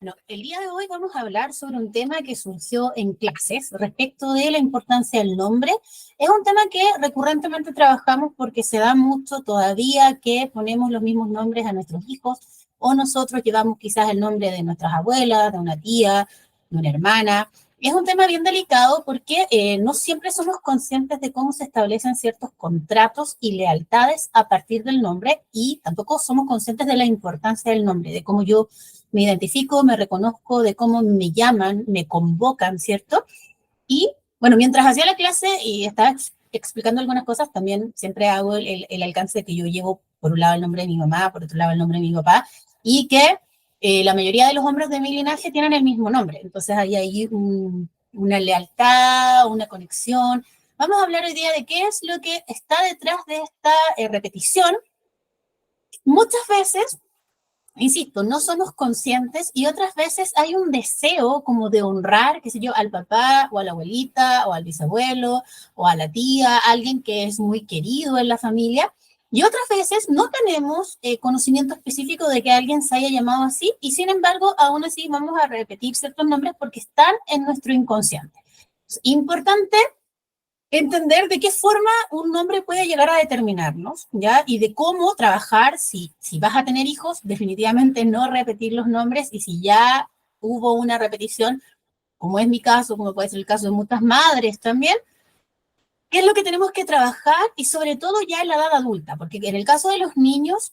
Bueno, el día de hoy vamos a hablar sobre un tema que surgió en clases respecto de la importancia del nombre. Es un tema que recurrentemente trabajamos porque se da mucho todavía que ponemos los mismos nombres a nuestros hijos o nosotros llevamos quizás el nombre de nuestras abuelas, de una tía, de una hermana. Es un tema bien delicado porque no siempre somos conscientes de cómo se establecen ciertos contratos y lealtades a partir del nombre y tampoco somos conscientes de la importancia del nombre, de cómo yo me identifico, me reconozco, de cómo me llaman, me convocan, ¿cierto? Y bueno, mientras hacía la clase y estaba explicando algunas cosas, también siempre hago el alcance de que yo llevo por un lado el nombre de mi mamá, por otro lado el nombre de mi papá, y que la mayoría de los hombres de mi linaje tienen el mismo nombre. Entonces hay ahí una lealtad, una conexión. Vamos a hablar hoy día de qué es lo que está detrás de esta repetición. Muchas veces, insisto, no somos conscientes y otras veces hay un deseo como de honrar, qué sé yo, al papá o a la abuelita o al bisabuelo o a la tía, alguien que es muy querido en la familia. Y otras veces no tenemos conocimiento específico de que alguien se haya llamado así y sin embargo aún así vamos a repetir ciertos nombres porque están en nuestro inconsciente. Es importante entender de qué forma un nombre puede llegar a determinarnos, ¿ya? Y de cómo trabajar, si vas a tener hijos, definitivamente no repetir los nombres, y si ya hubo una repetición, como es mi caso, como puede ser el caso de muchas madres también, qué es lo que tenemos que trabajar, y sobre todo ya en la edad adulta, porque en el caso de los niños,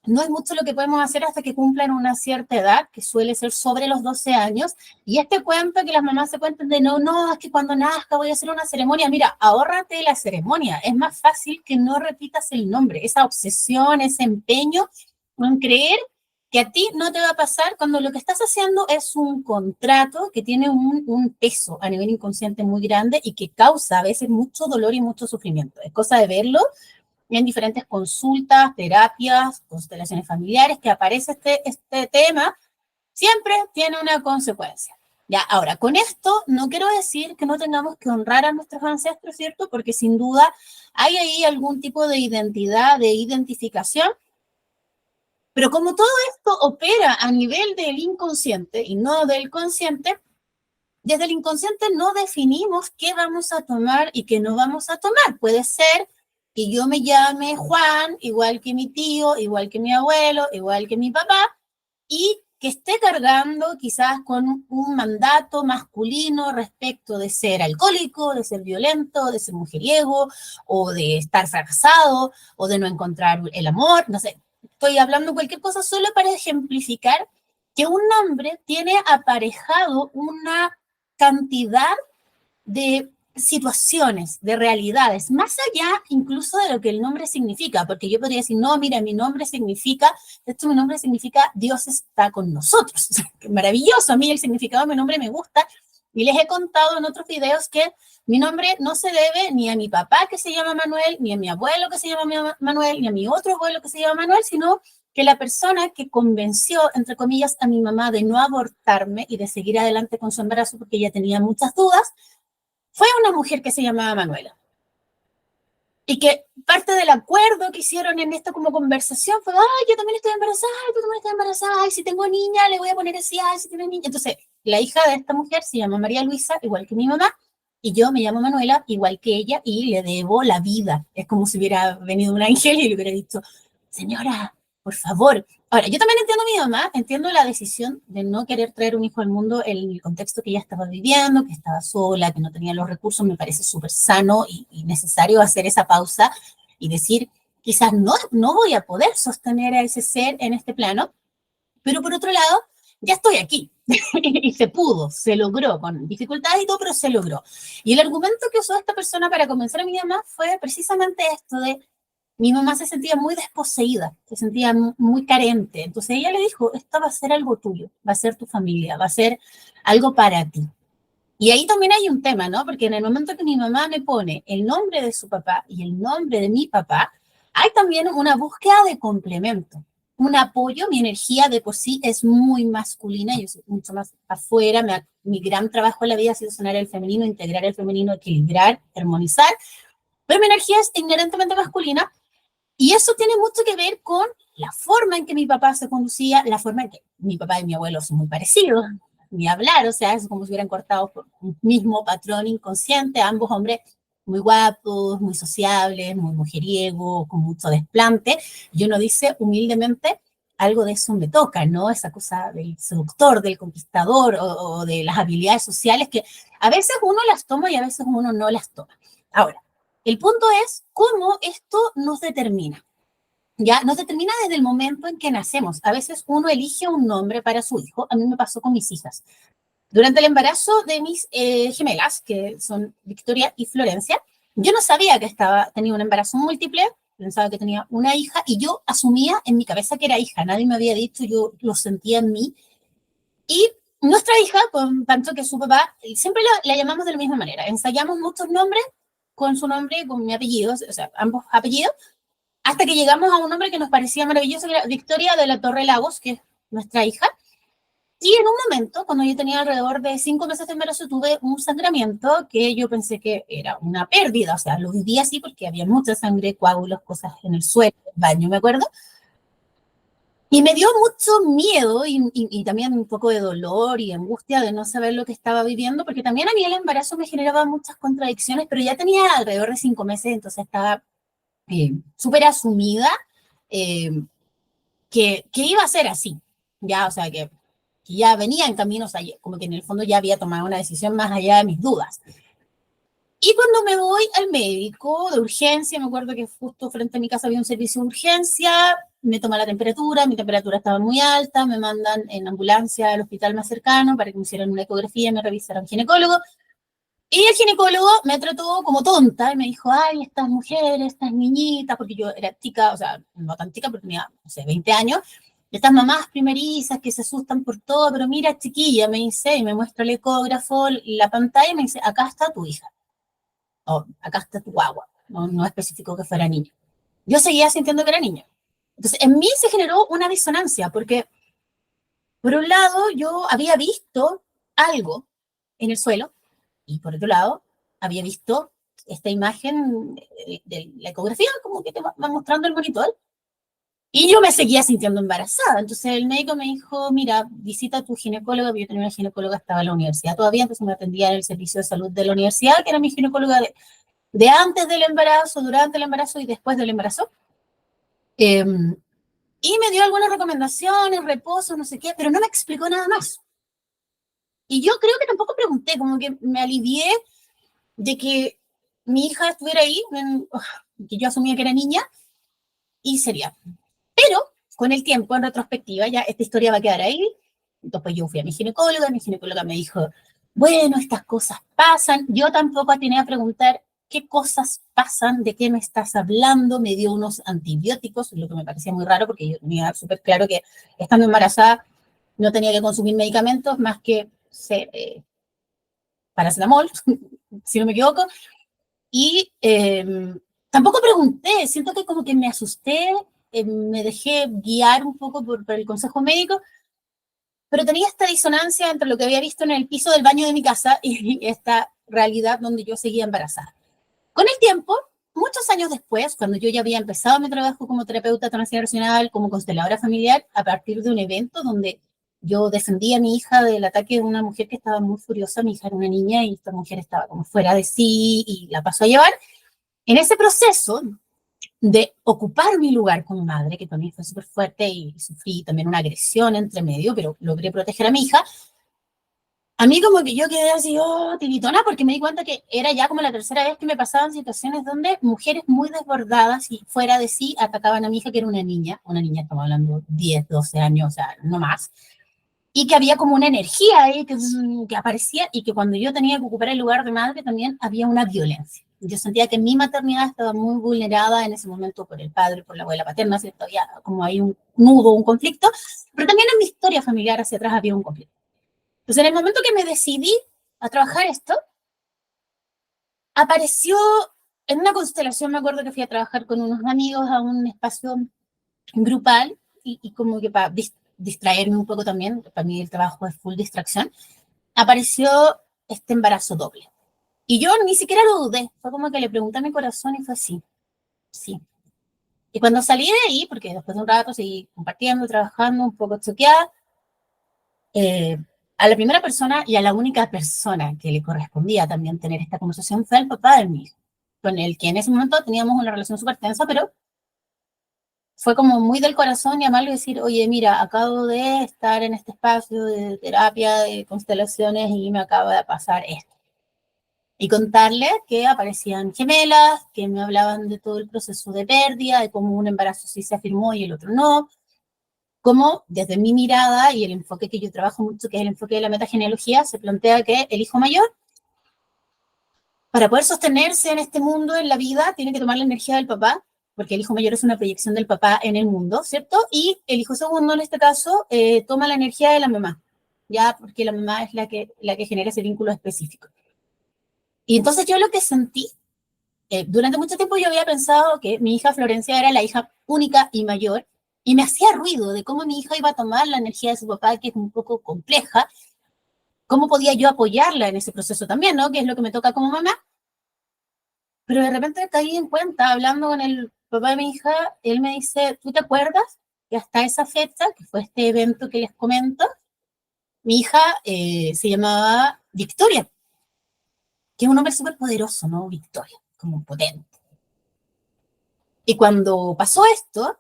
no es mucho lo que podemos hacer hasta que cumplan una cierta edad, que suele ser sobre los 12 años, y este cuento que las mamás se cuentan de no, no, es que cuando nazca voy a hacer una ceremonia, mira, ahórrate la ceremonia, es más fácil que no repitas el nombre, esa obsesión, ese empeño en creer que a ti no te va a pasar cuando lo que estás haciendo es un contrato que tiene un peso a nivel inconsciente muy grande y que causa a veces mucho dolor y mucho sufrimiento. Es cosa de verlo en diferentes consultas, terapias, constelaciones familiares, que aparece este tema, siempre tiene una consecuencia. Ya, ahora, con esto no quiero decir que no tengamos que honrar a nuestros ancestros, ¿cierto? Porque sin duda hay ahí algún tipo de identidad, de identificación, pero como todo esto opera a nivel del inconsciente y no del consciente, desde el inconsciente no definimos qué vamos a tomar y qué no vamos a tomar. Puede ser que yo me llame Juan, igual que mi tío, igual que mi abuelo, igual que mi papá, y que esté cargando quizás con un mandato masculino respecto de ser alcohólico, de ser violento, de ser mujeriego, o de estar fracasado, o de no encontrar el amor, no sé. Estoy hablando cualquier cosa solo para ejemplificar que un nombre tiene aparejado una cantidad de situaciones, de realidades, más allá incluso de lo que el nombre significa, porque yo podría decir, no, mira, mi nombre significa, mi nombre significa Dios está con nosotros. Maravilloso, a mí el significado de mi nombre me gusta, y les he contado en otros videos que mi nombre no se debe ni a mi papá que se llama Manuel, ni a mi abuelo que se llama Manuel, ni a mi otro abuelo que se llama Manuel, sino que la persona que convenció, entre comillas, a mi mamá de no abortarme y de seguir adelante con su embarazo porque ella tenía muchas dudas, fue una mujer que se llamaba Manuela. Y que parte del acuerdo que hicieron en esta como conversación fue, ay, yo también estoy embarazada, tú también estás embarazada, y si tengo niña le voy a poner así, ay, si tiene niña. Entonces, la hija de esta mujer se llama María Luisa, igual que mi mamá, y yo me llamo Manuela, igual que ella, y le debo la vida. Es como si hubiera venido un ángel y le hubiera dicho, señora, por favor. Ahora, yo también entiendo a mi mamá, entiendo la decisión de no querer traer un hijo al mundo en el contexto que ella estaba viviendo, que estaba sola, que no tenía los recursos, me parece súper sano y necesario hacer esa pausa y decir, quizás no voy a poder sostener a ese ser en este plano, pero por otro lado, ya estoy aquí. Y se pudo, se logró, con dificultades y todo, pero se logró. Y el argumento que usó esta persona para convencer a mi mamá fue precisamente esto de, mi mamá se sentía muy desposeída, se sentía muy carente. Entonces ella le dijo, esto va a ser algo tuyo, va a ser tu familia, va a ser algo para ti. Y ahí también hay un tema, ¿no? Porque en el momento que mi mamá me pone el nombre de su papá y el nombre de mi papá, hay también una búsqueda de complemento, un apoyo. Mi energía de por sí es muy masculina, yo soy mucho más afuera, mi gran trabajo en la vida ha sido sanar el femenino, integrar el femenino, equilibrar, armonizar, pero mi energía es inherentemente masculina y eso tiene mucho que ver con la forma en que mi papá se conducía, la forma en que mi papá y mi abuelo son muy parecidos, ni hablar, o sea, es como si hubieran cortado por un mismo patrón inconsciente, ambos hombres muy guapos, muy sociables, muy mujeriegos, con mucho desplante, y uno dice humildemente, algo de eso me toca, ¿no? Esa cosa del seductor, del conquistador o de las habilidades sociales que a veces uno las toma y a veces uno no las toma. Ahora, el punto es cómo esto nos determina. Ya nos determina desde el momento en que nacemos. A veces uno elige un nombre para su hijo. A mí me pasó con mis hijas. Durante el embarazo de mis gemelas, que son Victoria y Florencia, yo no sabía que tenía un embarazo múltiple, pensaba que tenía una hija y yo asumía en mi cabeza que era hija. Nadie me había dicho, yo lo sentía en mí. Y nuestra hija, con tanto que su papá, siempre la llamamos de la misma manera. Ensayamos muchos nombres con su nombre y con mi apellido, o sea, ambos apellidos, hasta que llegamos a un nombre que nos parecía maravilloso, que era Victoria de la Torre Lagos, que es nuestra hija. Y en un momento, cuando yo tenía alrededor de 5 meses de embarazo, tuve un sangramiento que yo pensé que era una pérdida, o sea, lo viví así porque había mucha sangre, coágulos, cosas en el suelo, el baño, me acuerdo. Y me dio mucho miedo y también un poco de dolor y angustia de no saber lo que estaba viviendo, porque también a mí el embarazo me generaba muchas contradicciones, pero ya tenía alrededor de 5 meses, entonces estaba súper asumida eh, que iba a ser así, ya, o sea, que ya venía en camino, o sea, como que en el fondo ya había tomado una decisión más allá de mis dudas. Y cuando me voy al médico de urgencia, me acuerdo que justo frente a mi casa había un servicio de urgencia, me toma la temperatura, mi temperatura estaba muy alta, me mandan en ambulancia al hospital más cercano para que me hicieran una ecografía y me revisaran ginecólogo. Y el ginecólogo me trató como tonta y me dijo, ay, estas mujeres, estas niñitas, porque yo era tica, o sea, no tan tica, porque tenía, no sé, 20 años, estas mamás primerizas que se asustan por todo, pero mira, chiquilla, me dice, y me muestra el ecógrafo, la pantalla, y me dice, acá está tu hija, o acá está tu guagua, no especificó que fuera niña. Yo seguía sintiendo que era niña. Entonces, en mí se generó una disonancia, porque por un lado yo había visto algo en el suelo, y por otro lado, había visto esta imagen de la ecografía, como que te va mostrando el monitor, y yo me seguía sintiendo embarazada. Entonces el médico me dijo, mira, visita a tu ginecóloga, porque yo tenía una ginecóloga, estaba en la universidad todavía, entonces me atendía en el servicio de salud de la universidad, que era mi ginecóloga de antes del embarazo, durante el embarazo y después del embarazo. Eh, y me dio algunas recomendaciones, reposo, no sé qué, pero no me explicó nada más. Y yo creo que tampoco pregunté, como que me alivié de que mi hija estuviera ahí, que yo asumía que era niña, y sería. Pero con el tiempo, en retrospectiva, ya esta historia va a quedar ahí. Después yo fui a mi ginecóloga me dijo, bueno, estas cosas pasan. Yo tampoco atiné a preguntar qué cosas pasan, de qué me estás hablando. Me dio unos antibióticos, lo que me parecía muy raro porque yo tenía súper claro que estando embarazada no tenía que consumir medicamentos más que paracetamol, si no me equivoco. Y tampoco pregunté, siento que como que me asusté, me dejé guiar un poco por el consejo médico, pero tenía esta disonancia entre lo que había visto en el piso del baño de mi casa y esta realidad donde yo seguía embarazada. Con el tiempo, muchos años después, cuando yo ya había empezado mi trabajo como terapeuta transgeneracional, como consteladora familiar, a partir de un evento donde yo defendí a mi hija del ataque de una mujer que estaba muy furiosa, mi hija era una niña y esta mujer estaba como fuera de sí y la pasó a llevar. En ese proceso de ocupar mi lugar como madre, que también fue súper fuerte y sufrí también una agresión entre medio, pero logré proteger a mi hija, a mí como que yo quedé así, oh, tiritona, porque me di cuenta que era ya como la tercera vez que me pasaban situaciones donde mujeres muy desbordadas y fuera de sí atacaban a mi hija, que era una niña, estamos hablando 10, 12 años, o sea, no más, y que había como una energía ahí que aparecía y que cuando yo tenía que ocupar el lugar de madre también había una violencia. Yo sentía que mi maternidad estaba muy vulnerada en ese momento por el padre, por la abuela paterna, ¿cierto? Había como hay un nudo, un conflicto, pero también en mi historia familiar hacia atrás había un conflicto. Entonces, en el momento que me decidí a trabajar esto, apareció en una constelación, me acuerdo que fui a trabajar con unos amigos a un espacio grupal y como que para distraerme un poco también, para mí el trabajo es full distracción, apareció este embarazo doble. Y yo ni siquiera lo dudé, fue como que le pregunté a mi corazón y fue así, sí. Y cuando salí de ahí, porque después de un rato seguí compartiendo, trabajando, un poco choqueada, a la primera persona y a la única persona que le correspondía también tener esta conversación fue el papá de mi hijo, con el que en ese momento teníamos una relación súper tensa, pero fue como muy del corazón llamarlo y decir, oye, mira, acabo de estar en este espacio de terapia, de constelaciones y me acaba de pasar esto. Y contarle que aparecían gemelas, que me hablaban de todo el proceso de pérdida, de cómo un embarazo sí se afirmó y el otro no, cómo desde mi mirada y el enfoque que yo trabajo mucho, que es el enfoque de la metagenealogía, se plantea que el hijo mayor, para poder sostenerse en este mundo, en la vida, tiene que tomar la energía del papá, porque el hijo mayor es una proyección del papá en el mundo, ¿cierto? Y el hijo segundo, en este caso, toma la energía de la mamá, ya porque la mamá es la que genera ese vínculo específico. Y entonces yo lo que sentí, durante mucho tiempo yo había pensado que mi hija Florencia era la hija única y mayor, y me hacía ruido de cómo mi hija iba a tomar la energía de su papá, que es un poco compleja, cómo podía yo apoyarla en ese proceso también, ¿no? Que es lo que me toca como mamá. Pero de repente caí en cuenta, hablando con el papá de mi hija, él me dice, ¿tú te acuerdas que hasta esa fecha, que fue este evento que les comento, mi hija se llamaba Victoria, que es un nombre súper poderoso, ¿no? Victoria, como potente. Y cuando pasó esto,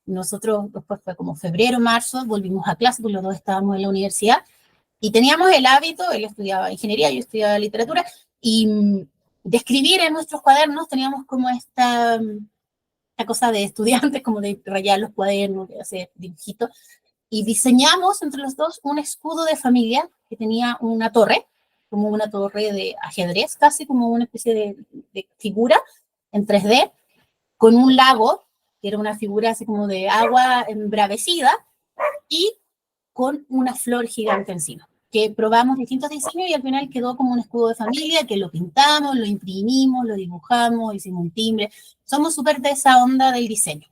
nosotros, después fue como febrero, marzo, volvimos a clase, porque los dos estábamos en la universidad, y teníamos el hábito, él estudiaba ingeniería, yo estudiaba literatura, y de escribir en nuestros cuadernos teníamos como esta cosa de estudiantes, como de rayar los cuadernos, de hacer dibujitos, y diseñamos entre los dos un escudo de familia que tenía una torre, como una torre de ajedrez, casi como una especie de figura en 3D, con un lago, que era una figura así como de agua embravecida, y con una flor gigante encima, que probamos distintos diseños y al final quedó como un escudo de familia, que lo pintamos, lo imprimimos, lo dibujamos, hicimos un timbre. Somos súper de esa onda del diseño.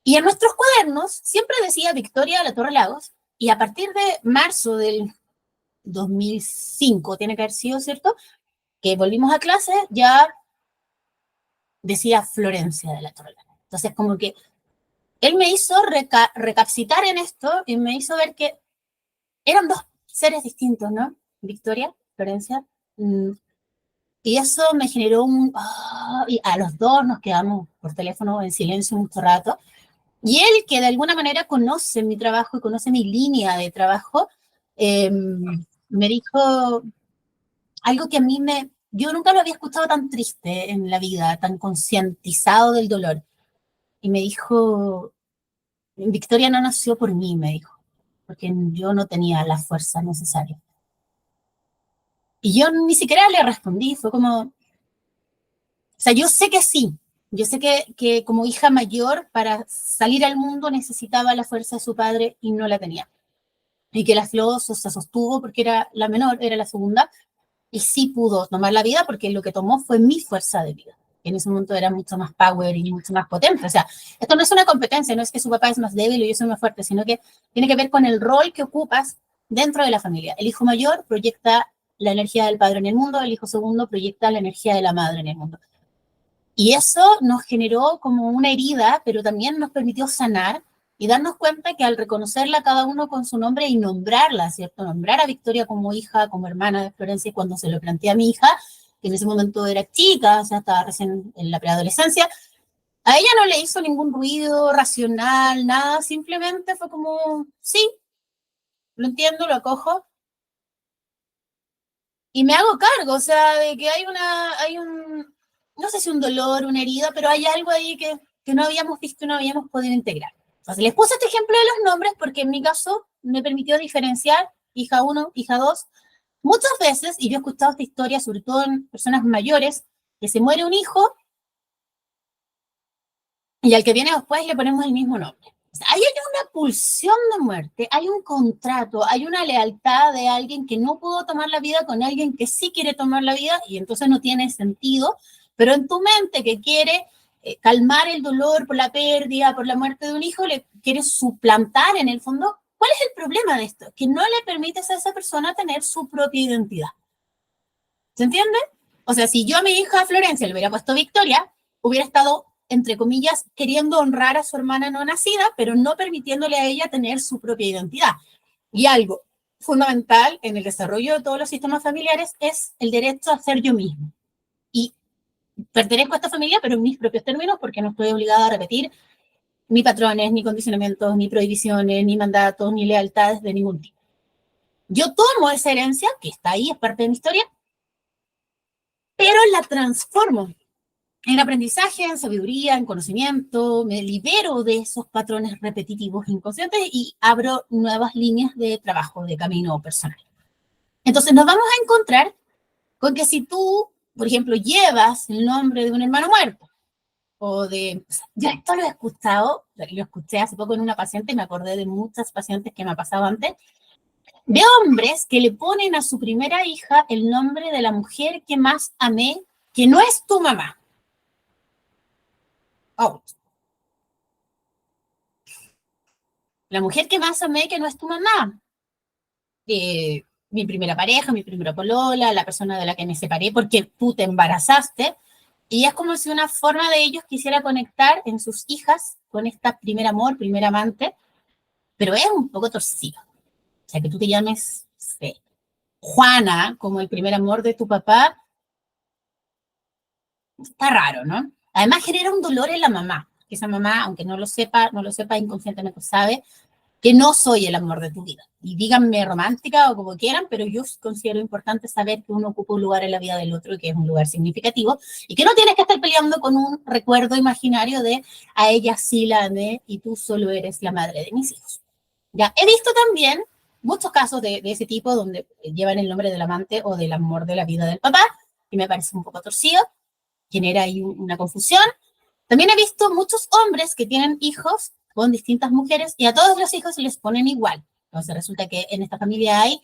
Y en nuestros cuadernos siempre decía Victoria La Torre Lagos, y a partir de marzo del 2005, tiene que haber sido, ¿cierto? Que volvimos a clase, ya decía Florencia de la Torre Lagos. Entonces, como que él me hizo recapacitar en esto y me hizo ver que eran dos seres distintos, ¿no? Victoria, Florencia. Y eso me generó y a los dos nos quedamos por teléfono en silencio mucho rato. Y él, que de alguna manera conoce mi trabajo y conoce mi línea de trabajo, me dijo algo que a mí yo nunca lo había escuchado tan triste en la vida, tan concientizado del dolor. Y me dijo, Victoria no nació por mí, me dijo, porque yo no tenía la fuerza necesaria. Y yo ni siquiera le respondí, fue como, o sea, yo sé que sí, yo sé que como hija mayor para salir al mundo necesitaba la fuerza de su padre y no la tenía. Y que la Flo se sostuvo porque era la menor, era la segunda, y sí pudo tomar la vida porque lo que tomó fue mi fuerza de vida. En ese momento era mucho más power y mucho más potente. O sea, esto no es una competencia, no es que su papá es más débil y yo soy más fuerte, sino que tiene que ver con el rol que ocupas dentro de la familia. El hijo mayor proyecta la energía del padre en el mundo, el hijo segundo proyecta la energía de la madre en el mundo. Y eso nos generó como una herida, pero también nos permitió sanar y darnos cuenta que al reconocerla cada uno con su nombre y nombrarla, ¿cierto? Nombrar a Victoria como hija, como hermana de Florencia, y cuando se lo planteé a mi hija, que en ese momento era chica, o sea, estaba recién en la preadolescencia, a ella no le hizo ningún ruido racional, nada, simplemente fue como, sí, lo entiendo, lo acojo, y me hago cargo, o sea, de que hay un, no sé si un dolor, una herida, pero hay algo ahí que no habíamos visto y no habíamos podido integrar. Entonces, les puse este ejemplo de los nombres porque en mi caso me permitió diferenciar hija uno, hija 2. Muchas veces, y yo he escuchado esta historia, sobre todo en personas mayores, que se muere un hijo y al que viene después le ponemos el mismo nombre. O sea, ahí hay una pulsión de muerte, hay un contrato, hay una lealtad de alguien que no pudo tomar la vida con alguien que sí quiere tomar la vida y entonces no tiene sentido, pero en tu mente que quiere calmar el dolor por la pérdida, por la muerte de un hijo, le quieres suplantar en el fondo. ¿Cuál es el problema de esto? Que no le permites a esa persona tener su propia identidad. ¿Se entiende? O sea, si yo a mi hija Florencia le hubiera puesto Victoria, hubiera estado entre comillas, queriendo honrar a su hermana no nacida, pero no permitiéndole a ella tener su propia identidad. Y algo fundamental en el desarrollo de todos los sistemas familiares es el derecho a ser yo mismo. Y pertenezco a esta familia, pero en mis propios términos, porque no estoy obligada a repetir ni patrones, ni condicionamientos, ni prohibiciones, ni mandatos, ni lealtades de ningún tipo. Yo tomo esa herencia, que está ahí, es parte de mi historia, pero la transformo en aprendizaje, en sabiduría, en conocimiento, me libero de esos patrones repetitivos inconscientes y abro nuevas líneas de trabajo, de camino personal. Entonces nos vamos a encontrar con que si tú, por ejemplo, llevas el nombre de un hermano muerto, o de, yo esto lo escuché hace poco en una paciente y me acordé de muchas pacientes que me ha pasado antes, de hombres que le ponen a su primera hija el nombre de la mujer que más amé, que no es tu mamá. Oh. La mujer que más amé, que no es tu mamá. Mi primera pareja, mi primera polola, la persona de la que me separé porque tú te embarazaste. Y es como si una forma de ellos quisiera conectar en sus hijas con esta primer amor, primer amante, pero es un poco torcido. O sea, que tú te llames Juana como el primer amor de tu papá, está raro, ¿no? Además genera un dolor en la mamá, que esa mamá, aunque no lo sepa inconscientemente sabe, que no soy el amor de tu vida. Y díganme romántica o como quieran, pero yo considero importante saber que uno ocupa un lugar en la vida del otro y que es un lugar significativo y que no tienes que estar peleando con un recuerdo imaginario de a ella sí la amé y tú solo eres la madre de mis hijos. Ya, he visto también muchos casos de ese tipo donde llevan el nombre del amante o del amor de la vida del papá y me parece un poco torcido, genera ahí una confusión. También he visto muchos hombres que tienen hijos con distintas mujeres y a todos los hijos les ponen igual. Entonces resulta que en esta familia hay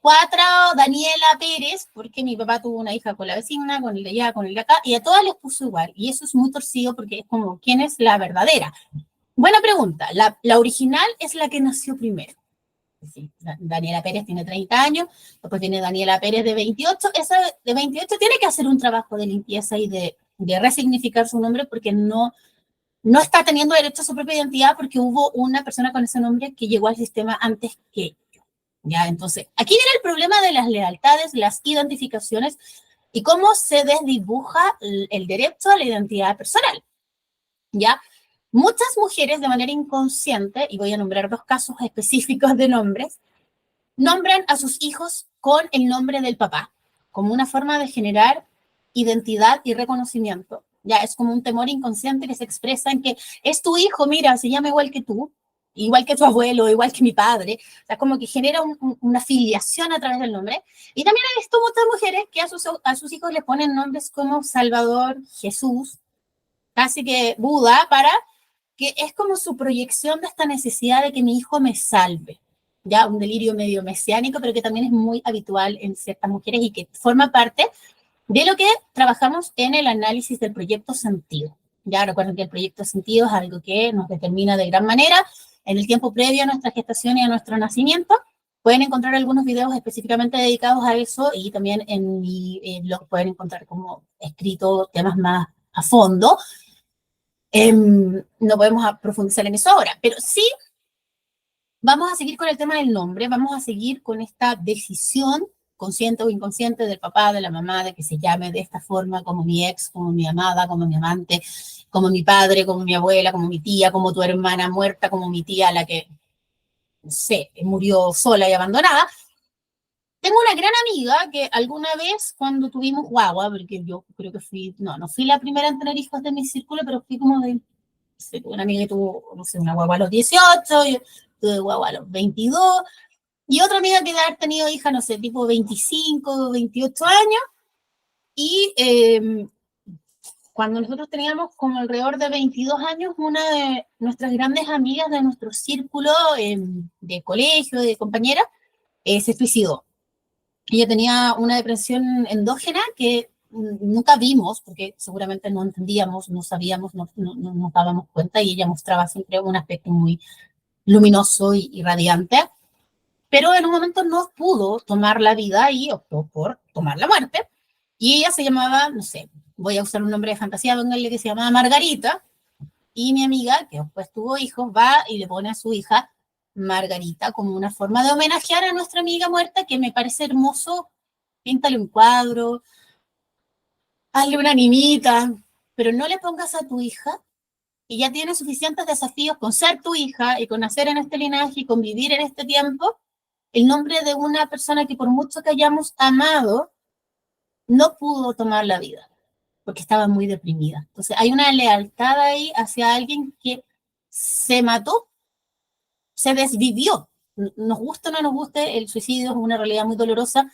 4 Daniela Pérez, porque mi papá tuvo una hija con la vecina, con el de allá, con el de acá, y a todas les puso igual. Y eso es muy torcido porque es como, ¿quién es la verdadera? Buena pregunta. La original es la que nació primero. Sí, Daniela Pérez tiene 30 años, después viene Daniela Pérez de 28. Esa de 28 tiene que hacer un trabajo de limpieza y de resignificar su nombre porque no está teniendo derecho a su propia identidad porque hubo una persona con ese nombre que llegó al sistema antes que yo. ¿Ya? Entonces, aquí viene el problema de las lealtades, las identificaciones y cómo se desdibuja el derecho a la identidad personal. ¿Ya? Muchas mujeres de manera inconsciente, y voy a nombrar 2 casos específicos de nombres, nombran a sus hijos con el nombre del papá, como una forma de generar identidad y reconocimiento. Ya es como un temor inconsciente que se expresa en que es tu hijo, mira, se llama igual que tú, igual que tu abuelo, igual que mi padre. O sea, como que genera una filiación a través del nombre. Y también he visto muchas mujeres que a sus hijos le ponen nombres como Salvador, Jesús, casi que Buda, para que es como su proyección de esta necesidad de que mi hijo me salve. Ya un delirio medio mesiánico, pero que también es muy habitual en ciertas mujeres y que forma parte de lo que trabajamos en el análisis del proyecto sentido. Ya recuerden que el proyecto sentido es algo que nos determina de gran manera en el tiempo previo a nuestra gestación y a nuestro nacimiento. Pueden encontrar algunos videos específicamente dedicados a eso y también en mi blog pueden encontrar como escrito temas más a fondo. No podemos profundizar en eso ahora, pero sí vamos a seguir con el tema del nombre, vamos a seguir con esta decisión consciente o inconsciente del papá, de la mamá, de que se llame de esta forma, como mi ex, como mi amada, como mi amante, como mi padre, como mi abuela, como mi tía, como tu hermana muerta, como mi tía, la que, no sé, murió sola y abandonada. Tengo una gran amiga que alguna vez cuando tuvimos guagua, porque yo creo que no fui la primera en tener hijos de mi círculo, pero fui como de, una amiga que tuvo, no sé, una guagua a los 18, yo tuve guagua a los 22, y otra amiga que debe haber tenido hija, no sé, tipo 25, 28 años, y cuando nosotros teníamos como alrededor de 22 años, una de nuestras grandes amigas de nuestro círculo de colegio, de compañera, se suicidó. Ella tenía una depresión endógena que nunca vimos, porque seguramente no entendíamos, no sabíamos, no nos dábamos cuenta, y ella mostraba siempre un aspecto muy luminoso y radiante, pero en un momento no pudo tomar la vida y optó por tomar la muerte. Y ella se llamaba, no sé, voy a usar un nombre de fantasía, póngale que se llamaba Margarita, Y mi amiga, que después tuvo hijos, va y le pone a su hija Margarita como una forma de homenajear a nuestra amiga muerta, que me parece hermoso. Píntale un cuadro, hazle una nimita, pero no le pongas a tu hija, y ya tienes suficientes desafíos con ser tu hija y con nacer en este linaje y convivir en este tiempo, el nombre de una persona que por mucho que hayamos amado, no pudo tomar la vida, porque estaba muy deprimida. Entonces hay una lealtad ahí hacia alguien que se mató, se desvivió. Nos gusta o no nos guste, el suicidio es una realidad muy dolorosa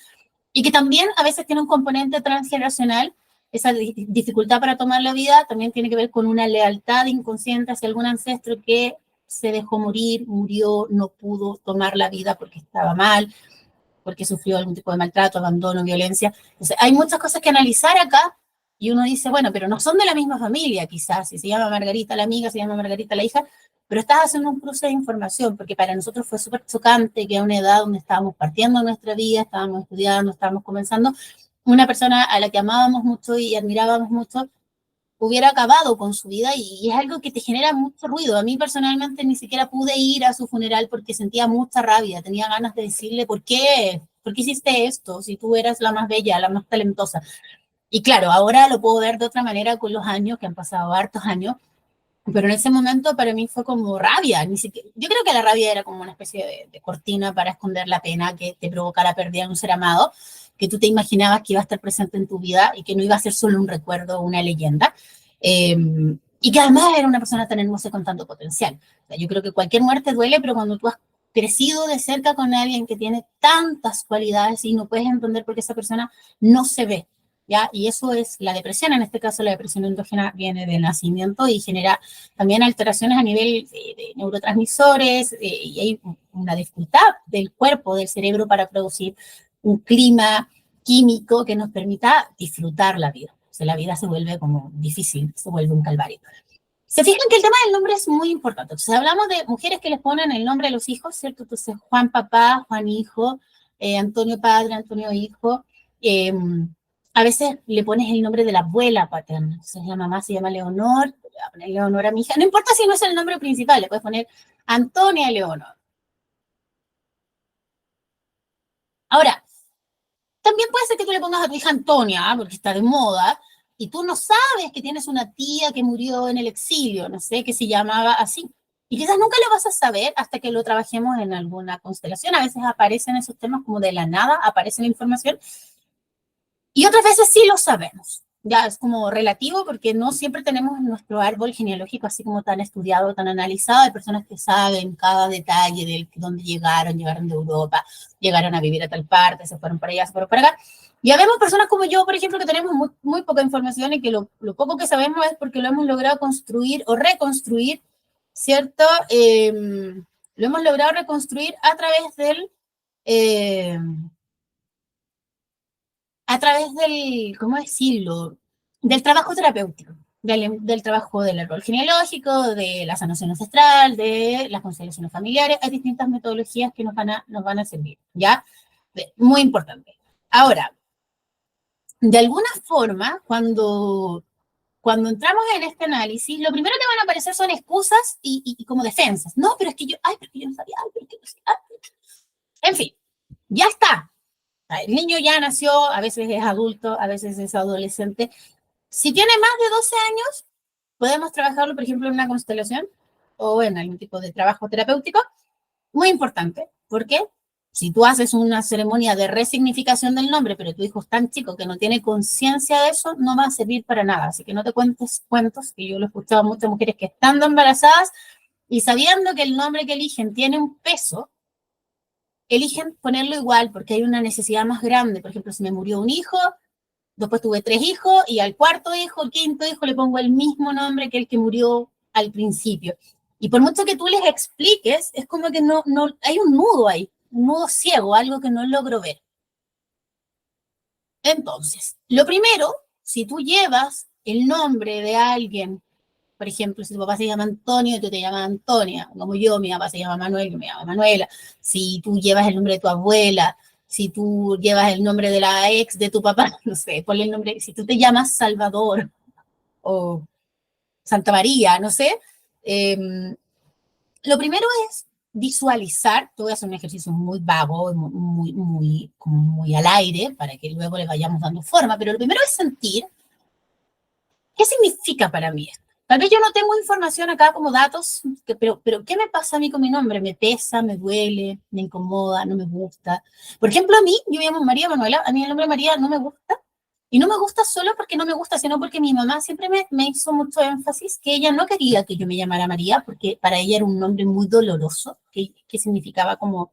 y que también a veces tiene un componente transgeneracional. Esa dificultad para tomar la vida también tiene que ver con una lealtad inconsciente hacia algún ancestro que se dejó morir, murió, no pudo tomar la vida porque estaba mal, porque sufrió algún tipo de maltrato, abandono, violencia. Entonces, hay muchas cosas que analizar acá y uno dice, bueno, pero no son de la misma familia quizás, si se llama Margarita la amiga, se llama Margarita la hija, pero estás haciendo un cruce de información, porque para nosotros fue súper chocante que a una edad donde estábamos partiendo nuestra vida, estábamos estudiando, estábamos comenzando, una persona a la que amábamos mucho y admirábamos mucho, hubiera acabado con su vida y es algo que te genera mucho ruido. A mí personalmente ni siquiera pude ir a su funeral porque sentía mucha rabia, tenía ganas de decirle, ¿por qué hiciste esto? Si tú eras la más bella, la más talentosa. Y claro, ahora lo puedo ver de otra manera con los años, que han pasado hartos años, pero en ese momento para mí fue como rabia. Ni siquiera, yo creo que la rabia era como una especie de cortina para esconder la pena que te provoca la pérdida de un ser amado, que tú te imaginabas que iba a estar presente en tu vida y que no iba a ser solo un recuerdo o una leyenda. Eh, y que además era una persona tan hermosa y con tanto potencial. O sea, yo creo que cualquier muerte duele, pero cuando tú has crecido de cerca con alguien que tiene tantas cualidades y no puedes entender por qué esa persona no se ve, ¿ya? Y eso es la depresión. En este caso, la depresión endógena viene de nacimiento y genera también alteraciones a nivel de neurotransmisores, y hay una dificultad del cuerpo, del cerebro para producir un clima químico que nos permita disfrutar la vida. O sea, la vida se vuelve como difícil, se vuelve un calvario. Se fijan que el tema del nombre es muy importante. Entonces, hablamos de mujeres que les ponen el nombre a los hijos, ¿cierto? Entonces, Juan papá, Juan hijo, Antonio padre, Antonio hijo. Eh, a veces le pones el nombre de la abuela paterna. Entonces, la mamá se llama Leonor, le voy a poner Leonor a mi hija. No importa si no es el nombre principal, le puedes poner Antonia Leonor. Ahora, también puede ser que tú le pongas a tu hija Antonia, porque está de moda, y tú no sabes que tienes una tía que murió en el exilio, no sé, que se llamaba así. Y quizás nunca lo vas a saber hasta que lo trabajemos en alguna constelación. A veces aparecen esos temas como de la nada, aparece la información, y otras veces sí lo sabemos. Ya es como relativo porque no siempre tenemos nuestro árbol genealógico así como tan estudiado, tan analizado. Hay personas que saben cada detalle de dónde llegaron, llegaron de Europa, llegaron a vivir a tal parte, se fueron para allá, se fueron para acá. Y habemos personas como yo, por ejemplo, que tenemos muy poca información y que lo poco que sabemos es porque lo hemos logrado construir o reconstruir, ¿cierto? Lo hemos logrado reconstruir eh, a través del, ¿cómo decirlo? Del trabajo terapéutico, del trabajo del árbol genealógico, de la sanación ancestral, de las constelaciones familiares. Hay distintas metodologías que nos van a servir, ¿ya? Muy importante. Ahora, de alguna forma, cuando entramos en este análisis, lo primero que van a aparecer son excusas y como defensas. No, pero es que yo, ay, pero es que yo no sabía, ay, pero es que no sé, ay. En fin, ya está. El niño ya nació, a veces es adulto, a veces es adolescente. Si tiene más de 12 años, podemos trabajarlo, por ejemplo, en una constelación o en algún tipo de trabajo terapéutico. Muy importante, porque si tú haces una ceremonia de resignificación del nombre, pero tu hijo es tan chico que no tiene conciencia de eso, no va a servir para nada. Así que no te cuentes cuentos, que yo lo he escuchado a muchas mujeres que estando embarazadas y sabiendo que el nombre que eligen tiene un peso, eligen ponerlo igual porque hay una necesidad más grande. Por ejemplo, si me murió un hijo, después tuve 3 hijos y al cuarto hijo, el quinto hijo, le pongo el mismo nombre que el que murió al principio. Y por mucho que tú les expliques, es como que no hay un nudo ahí, un nudo ciego, algo que no logro ver. Entonces, lo primero, si tú llevas el nombre de alguien, por ejemplo, si tu papá se llama Antonio y tú te llamas Antonia, como yo, mi papá se llama Manuel, yo me llamo Manuela, si tú llevas el nombre de tu abuela, si tú llevas el nombre de la ex de tu papá, no sé, ponle el nombre, si tú te llamas Salvador o Santa María, no sé, Lo primero es visualizar, te voy a hacer un ejercicio muy vago, como muy al aire, para que luego le vayamos dando forma, pero lo primero es sentir qué significa para mí esto. Tal vez yo no tengo información acá como datos, pero ¿qué me pasa a mí con mi nombre? ¿Me pesa, me duele, me incomoda, no me gusta? Por ejemplo, a mí, yo me llamo María Manuela, a mí el nombre María no me gusta, y no me gusta solo porque no me gusta, sino porque mi mamá siempre me hizo mucho énfasis que ella no quería que yo me llamara María, porque para ella era un nombre muy doloroso, que significaba como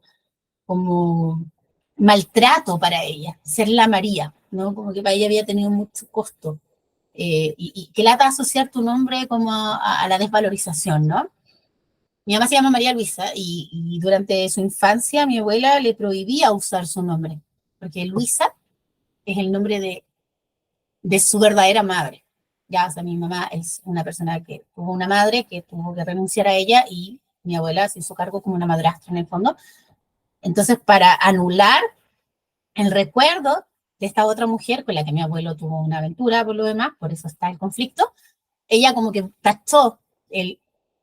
maltrato para ella, ser la María, ¿no? Como que para ella había tenido mucho costo. Y que lata asociar tu nombre como a la desvalorización, ¿no? Mi mamá se llama María Luisa y durante su infancia mi abuela le prohibía usar su nombre, porque Luisa es el nombre de su verdadera madre. Ya, o sea, mi mamá es una persona que tuvo una madre que tuvo que renunciar a ella y mi abuela se hizo cargo como una madrastra en el fondo. Entonces, para anular el recuerdo de esta otra mujer con la que mi abuelo tuvo una aventura por lo demás, por eso está el conflicto, ella como que tachó el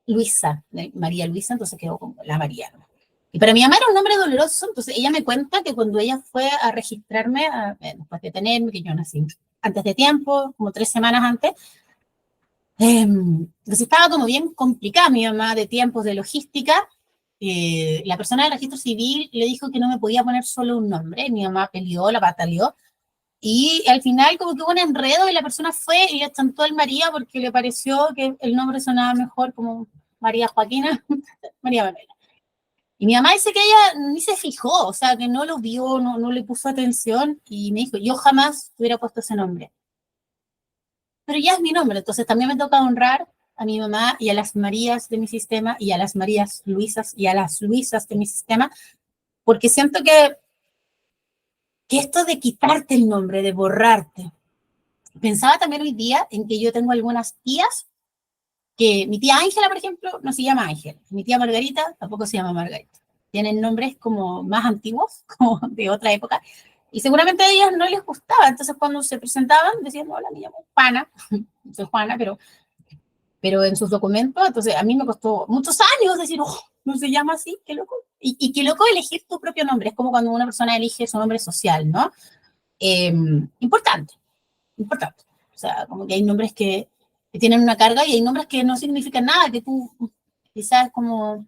Luisa, María Luisa, entonces quedó como la María, ¿no? Y para mi mamá era un nombre doloroso, entonces ella me cuenta que cuando ella fue a registrarme, después de tenerme, que yo nací antes de tiempo, como 3 semanas antes, entonces estaba como bien complicada mi mamá de tiempos, de logística. La persona del registro civil le dijo que no me podía poner solo un nombre, mi mamá peleó, la bataleó, y al final como que hubo un enredo y la persona fue y le chantó al María porque le pareció que el nombre sonaba mejor como María Joaquina, María Manuela. Y mi mamá dice que ella ni se fijó, o sea, que no lo vio, no le puso atención y me dijo, yo jamás hubiera puesto ese nombre. Pero ya es mi nombre, entonces también me toca honrar a mi mamá y a las Marías de mi sistema y a las Marías Luisas y a las Luisas de mi sistema, porque siento que esto de quitarte el nombre, de borrarte, pensaba también hoy día en que yo tengo algunas tías, que mi tía Ángela, por ejemplo, no se llama Ángela, mi tía Margarita tampoco se llama Margarita. Tienen nombres como más antiguos, como de otra época, y seguramente a ellas no les gustaba, entonces cuando se presentaban decían, hola, me llamo Juana, soy Juana, pero en sus documentos, entonces a mí me costó muchos años decir, oh, no se llama así, qué loco. Y qué loco elegir tu propio nombre, es como cuando una persona elige su nombre social, ¿no? Eh, importante, importante. O sea, como que hay nombres que tienen una carga y hay nombres que no significan nada, que tú quizás como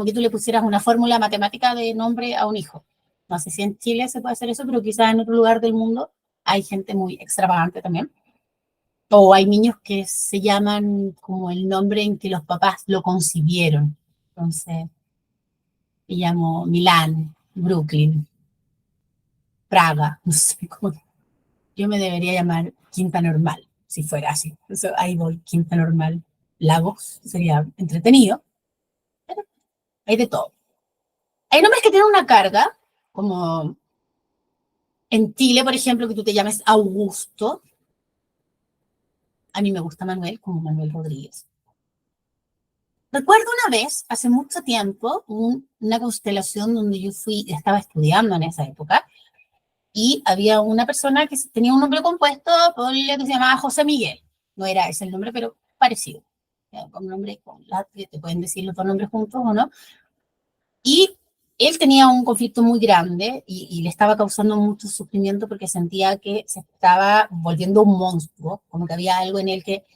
que tú le pusieras una fórmula matemática de nombre a un hijo. No sé si en Chile se puede hacer eso, pero quizás en otro lugar del mundo hay gente muy extravagante también. O hay niños que se llaman como el nombre en que los papás lo concibieron. Entonces, me llamo Milán, Brooklyn, Praga, no sé cómo. Yo me debería llamar Quinta Normal, si fuera así. Entonces, ahí voy, Quinta Normal, Lagos, sería entretenido, pero hay de todo. Hay nombres que tienen una carga, como en Chile, por ejemplo, que tú te llames Augusto. A mí me gusta Manuel, como Manuel Rodríguez. Recuerdo una vez, hace mucho tiempo, una constelación donde yo estaba estudiando en esa época, y había una persona que tenía un nombre compuesto, que se llamaba José Miguel. No era ese el nombre, pero parecido. Con nombre, te pueden decir los dos nombres juntos o no. Y él tenía un conflicto muy grande y le estaba causando mucho sufrimiento porque sentía que se estaba volviendo un monstruo, como que había algo en él que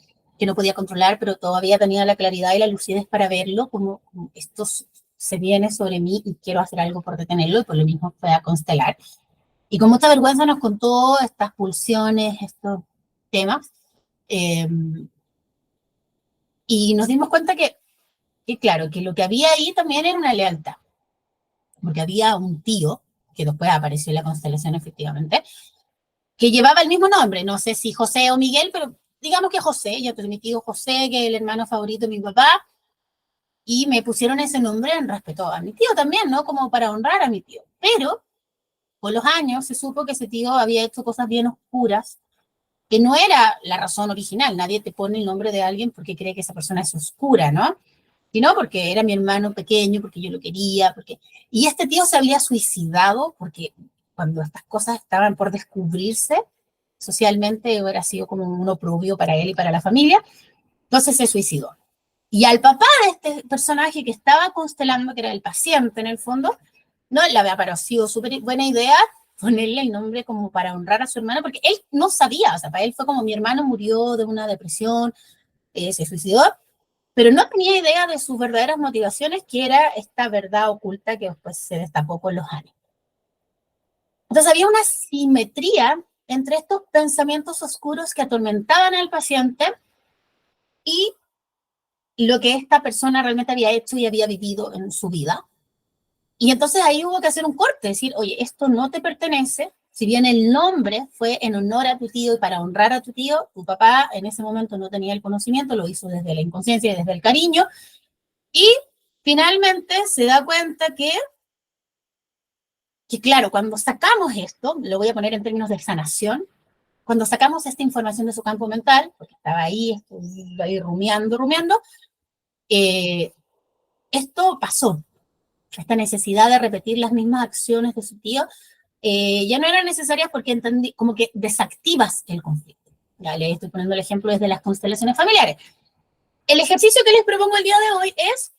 no podía controlar, pero todavía tenía la claridad y la lucidez para verlo, como esto se viene sobre mí y quiero hacer algo por detenerlo, y por lo mismo fue a constelar. Y con mucha vergüenza nos contó estas pulsiones, estos temas, eh, y nos dimos cuenta que, claro, que lo que había ahí también era una lealtad, porque había un tío, que después apareció en la constelación efectivamente, que llevaba el mismo nombre, no sé si José o Miguel, pero digamos que José, yo tengo mi tío José, que es el hermano favorito de mi papá, y me pusieron ese nombre en respeto a mi tío también, ¿no? Como para honrar a mi tío. Pero con los años se supo que ese tío había hecho cosas bien oscuras, que no era la razón original, nadie te pone el nombre de alguien porque cree que esa persona es oscura, ¿no? Sino porque era mi hermano pequeño, porque yo lo quería, porque... Y este tío se había suicidado porque cuando estas cosas estaban por descubrirse, socialmente hubiera sido como un oprobio para él y para la familia, entonces se suicidó. Y al papá de este personaje que estaba constelando, que era el paciente en el fondo, no le había parecido súper buena idea ponerle el nombre como para honrar a su hermano, porque él no sabía, o sea, para él fue como mi hermano murió de una depresión, se suicidó, pero no tenía idea de sus verdaderas motivaciones, que era esta verdad oculta que después se destapó con los años. Entonces había una simetría entre estos pensamientos oscuros que atormentaban al paciente y lo que esta persona realmente había hecho y había vivido en su vida. Y entonces ahí hubo que hacer un corte, decir, oye, esto no te pertenece, si bien el nombre fue en honor a tu tío y para honrar a tu tío, tu papá en ese momento no tenía el conocimiento, lo hizo desde la inconsciencia y desde el cariño, y finalmente se da cuenta que claro, cuando sacamos esto, lo voy a poner en términos de sanación, cuando sacamos esta información de su campo mental, porque estaba ahí, ahí rumiando, esto pasó. Esta necesidad de repetir las mismas acciones de su tío ya no eran necesarias porque entendí, como que desactivas el conflicto. Ya le estoy poniendo el ejemplo desde las constelaciones familiares. El ejercicio que les propongo el día de hoy es,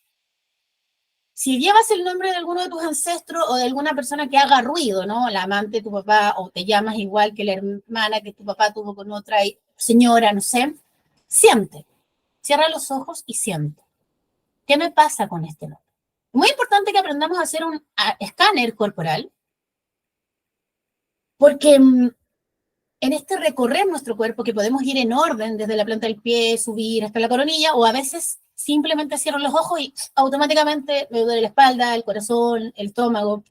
si llevas el nombre de alguno de tus ancestros o de alguna persona que haga ruido, ¿no? La amante de tu papá, o te llamas igual que la hermana que tu papá tuvo con otra señora, no sé, siente. Cierra los ojos y siente. ¿Qué me pasa con este nombre? Muy importante que aprendamos a hacer un escáner corporal, porque en este recorrer nuestro cuerpo, que podemos ir en orden desde la planta del pie, subir hasta la coronilla, o a veces simplemente cierro los ojos y automáticamente me duele la espalda, el corazón, el estómago.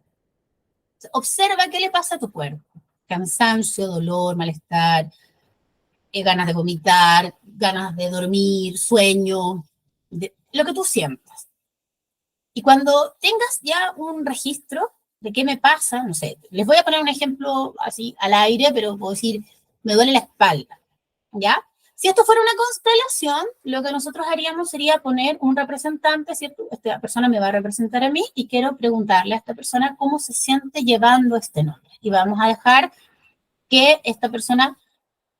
Observa qué le pasa a tu cuerpo. Cansancio, dolor, malestar, ganas de vomitar, ganas de dormir, sueño, lo que tú sientas. Y cuando tengas ya un registro de qué me pasa, no sé, les voy a poner un ejemplo así al aire, pero puedo decir, me duele la espalda, ¿ya? Si esto fuera una constelación, lo que nosotros haríamos sería poner un representante, ¿cierto? Esta persona me va a representar a mí y quiero preguntarle a esta persona cómo se siente llevando este nombre. Y vamos a dejar que esta persona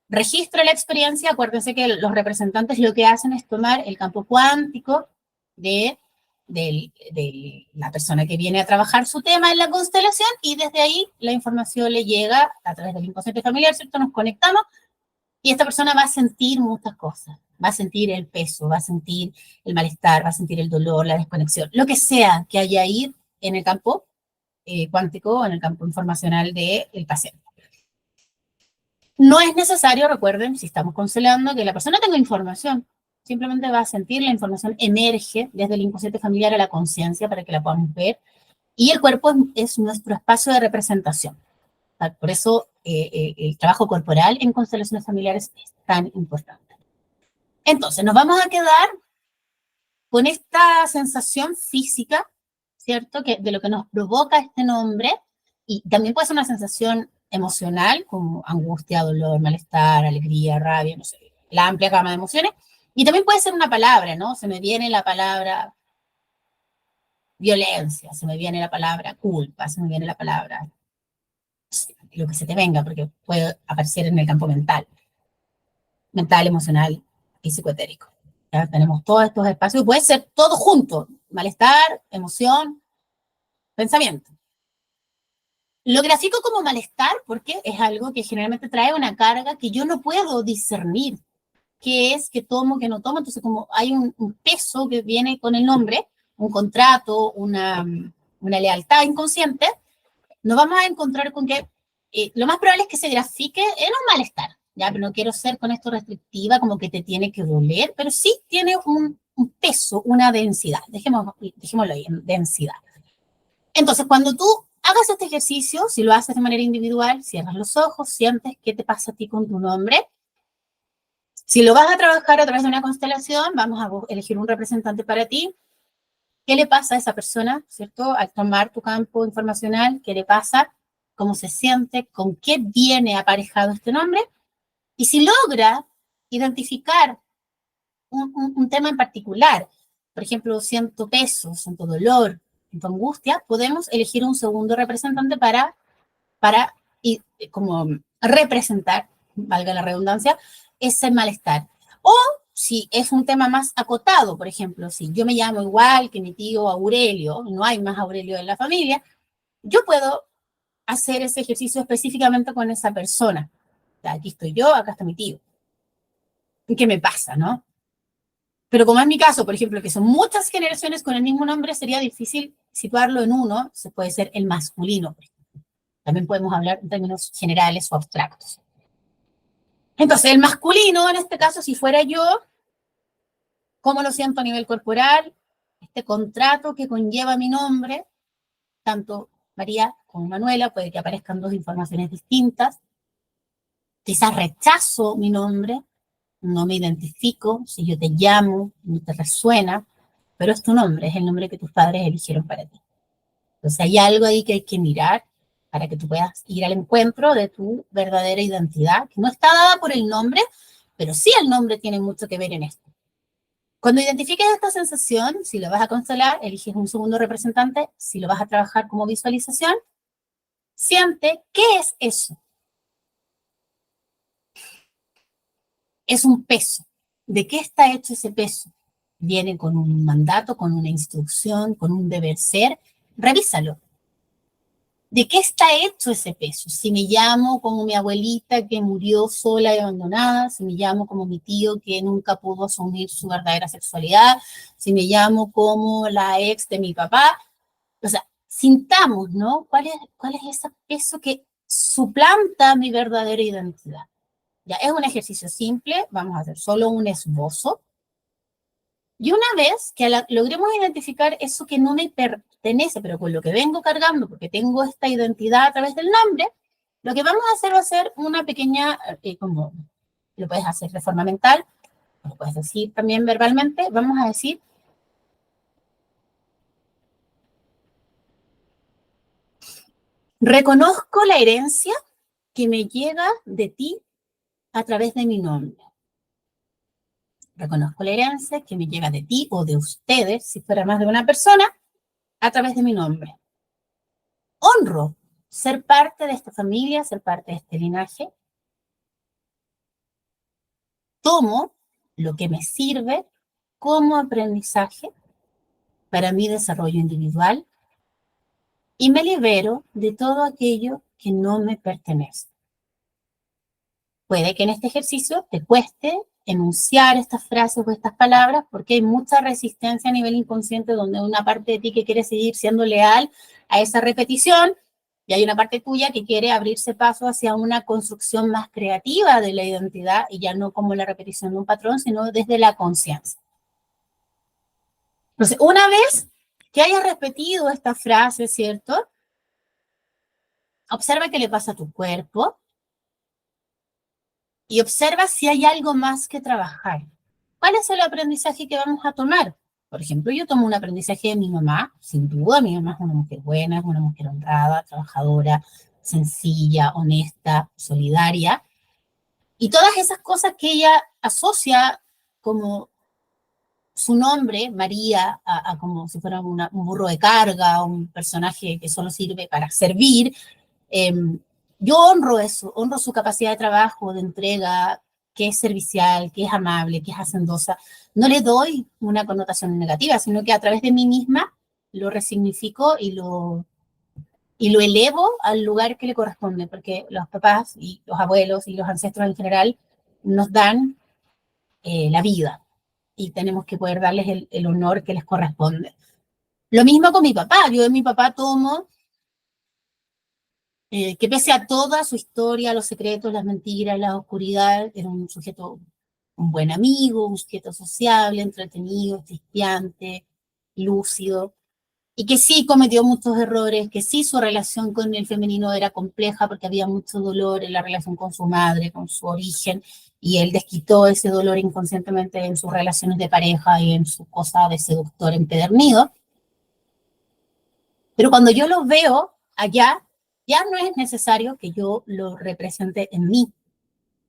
registre la experiencia. Acuérdense que los representantes lo que hacen es tomar el campo cuántico de la persona que viene a trabajar su tema en la constelación y desde ahí la información le llega a través del inconsciente familiar, ¿cierto? Nos conectamos y esta persona va a sentir muchas cosas. Va a sentir el peso, va a sentir el malestar, va a sentir el dolor, la desconexión, lo que sea que haya ahí en el campo cuántico, en el campo informacional del paciente. No es necesario, recuerden, si estamos constelando, que la persona tenga información. Simplemente va a sentir, la información emerge desde el inconsciente familiar a la conciencia para que la podamos ver. Y el cuerpo es nuestro espacio de representación. Por eso el trabajo corporal en constelaciones familiares es tan importante. Entonces, nos vamos a quedar con esta sensación física, ¿cierto? Que de lo que nos provoca este nombre, y también puede ser una sensación emocional, como angustia, dolor, malestar, alegría, rabia, no sé, la amplia gama de emociones, y también puede ser una palabra, ¿no? Se me viene la palabra violencia, se me viene la palabra culpa, se me viene la palabra lo que se te venga, porque puede aparecer en el campo mental, emocional y psicoetérico. ¿Ya? Tenemos todos estos espacios, puede ser todo junto, malestar, emoción, pensamiento. Lo grafico como malestar porque es algo que generalmente trae una carga que yo no puedo discernir qué es, qué tomo, qué no tomo. Entonces, como hay un peso que viene con el nombre, un contrato, una lealtad inconsciente, nos vamos a encontrar con que lo más probable es que se grafique en un malestar, ¿ya? Pero no quiero ser con esto restrictiva, como que te tiene que doler, pero sí tiene un peso, una densidad. Dejémoslo ahí, en densidad. Entonces, cuando tú hagas este ejercicio, si lo haces de manera individual, cierras los ojos, sientes qué te pasa a ti con tu nombre. Si lo vas a trabajar a través de una constelación, vamos a elegir un representante para ti. ¿Qué le pasa a esa persona, cierto? Al tomar tu campo informacional, ¿qué le pasa? ¿Cómo se siente? ¿Con qué viene aparejado este nombre? Y si logra identificar un tema en particular, por ejemplo, siento peso, siento dolor, siento angustia, podemos elegir un segundo representante para y, como representar, valga la redundancia, ese malestar. O si es un tema más acotado, por ejemplo, si yo me llamo igual que mi tío Aurelio, no hay más Aurelio en la familia, yo puedo hacer ese ejercicio específicamente con esa persona. O sea, aquí estoy yo, acá está mi tío. ¿Qué me pasa, no? Pero como en mi caso, por ejemplo, que son muchas generaciones con el mismo nombre, sería difícil situarlo en uno, se puede ser el masculino. También podemos hablar en términos generales o abstractos. Entonces, el masculino, en este caso, si fuera yo, ¿cómo lo siento a nivel corporal? Este contrato que conlleva mi nombre, tanto María como Manuela, puede que aparezcan dos informaciones distintas. Quizás rechazo mi nombre, no me identifico, si yo te llamo, no te resuena, pero es tu nombre, es el nombre que tus padres eligieron para ti. Entonces hay algo ahí que hay que mirar para que tú puedas ir al encuentro de tu verdadera identidad, que no está dada por el nombre, pero sí el nombre tiene mucho que ver en esto. Cuando identifiques esta sensación, si lo vas a constelar, eliges un segundo representante, si lo vas a trabajar como visualización, siente qué es eso. Es un peso. ¿De qué está hecho ese peso? Viene con un mandato, con una instrucción, con un deber ser. Revísalo. ¿De qué está hecho ese peso? Si me llamo como mi abuelita que murió sola y abandonada, si me llamo como mi tío que nunca pudo asumir su verdadera sexualidad, si me llamo como la ex de mi papá, o sea, sintamos, ¿no? ¿Cuál es ese peso que suplanta mi verdadera identidad? Ya es un ejercicio simple, vamos a hacer solo un esbozo. Y una vez que logremos identificar eso que no me pertenece, pero con lo que vengo cargando, porque tengo esta identidad a través del nombre, lo que vamos a hacer va a ser una pequeña, como lo puedes hacer de forma mental, lo puedes decir también verbalmente, vamos a decir, reconozco la herencia que me llega de ti a través de mi nombre. Reconozco la herencia que me llega de ti o de ustedes, si fuera más de una persona, a través de mi nombre. Honro ser parte de esta familia, ser parte de este linaje. Tomo lo que me sirve como aprendizaje para mi desarrollo individual y me libero de todo aquello que no me pertenece. Puede que en este ejercicio te cueste enunciar estas frases o estas palabras porque hay mucha resistencia a nivel inconsciente donde hay una parte de ti que quiere seguir siendo leal a esa repetición y hay una parte tuya que quiere abrirse paso hacia una construcción más creativa de la identidad y ya no como la repetición de un patrón, sino desde la conciencia. Entonces, una vez que hayas repetido esta frase, ¿cierto? Observa qué le pasa a tu cuerpo y observa si hay algo más que trabajar. ¿Cuál es el aprendizaje que vamos a tomar? Por ejemplo, yo tomo un aprendizaje de mi mamá, sin duda, mi mamá es una mujer buena, es una mujer honrada, trabajadora, sencilla, honesta, solidaria, y todas esas cosas que ella asocia como su nombre, María, a como si fuera un burro de carga, un personaje que solo sirve para servir. Eh, yo honro eso, honro su capacidad de trabajo, de entrega, que es servicial, que es amable, que es hacendosa. No le doy una connotación negativa, sino que a través de mí misma lo resignifico y lo elevo al lugar que le corresponde, porque los papás y los abuelos y los ancestros en general nos dan la vida y tenemos que poder darles el honor que les corresponde. Lo mismo con mi papá. Yo de mi papá tomo que pese a toda su historia, los secretos, las mentiras, la oscuridad, era un sujeto, un buen amigo, un sujeto sociable, entretenido, chispeante, lúcido, y que sí cometió muchos errores, que sí su relación con el femenino era compleja porque había mucho dolor en la relación con su madre, con su origen, y él desquitó ese dolor inconscientemente en sus relaciones de pareja y en su cosa de seductor empedernido. Pero cuando yo lo veo allá, ya no es necesario que yo lo represente en mí,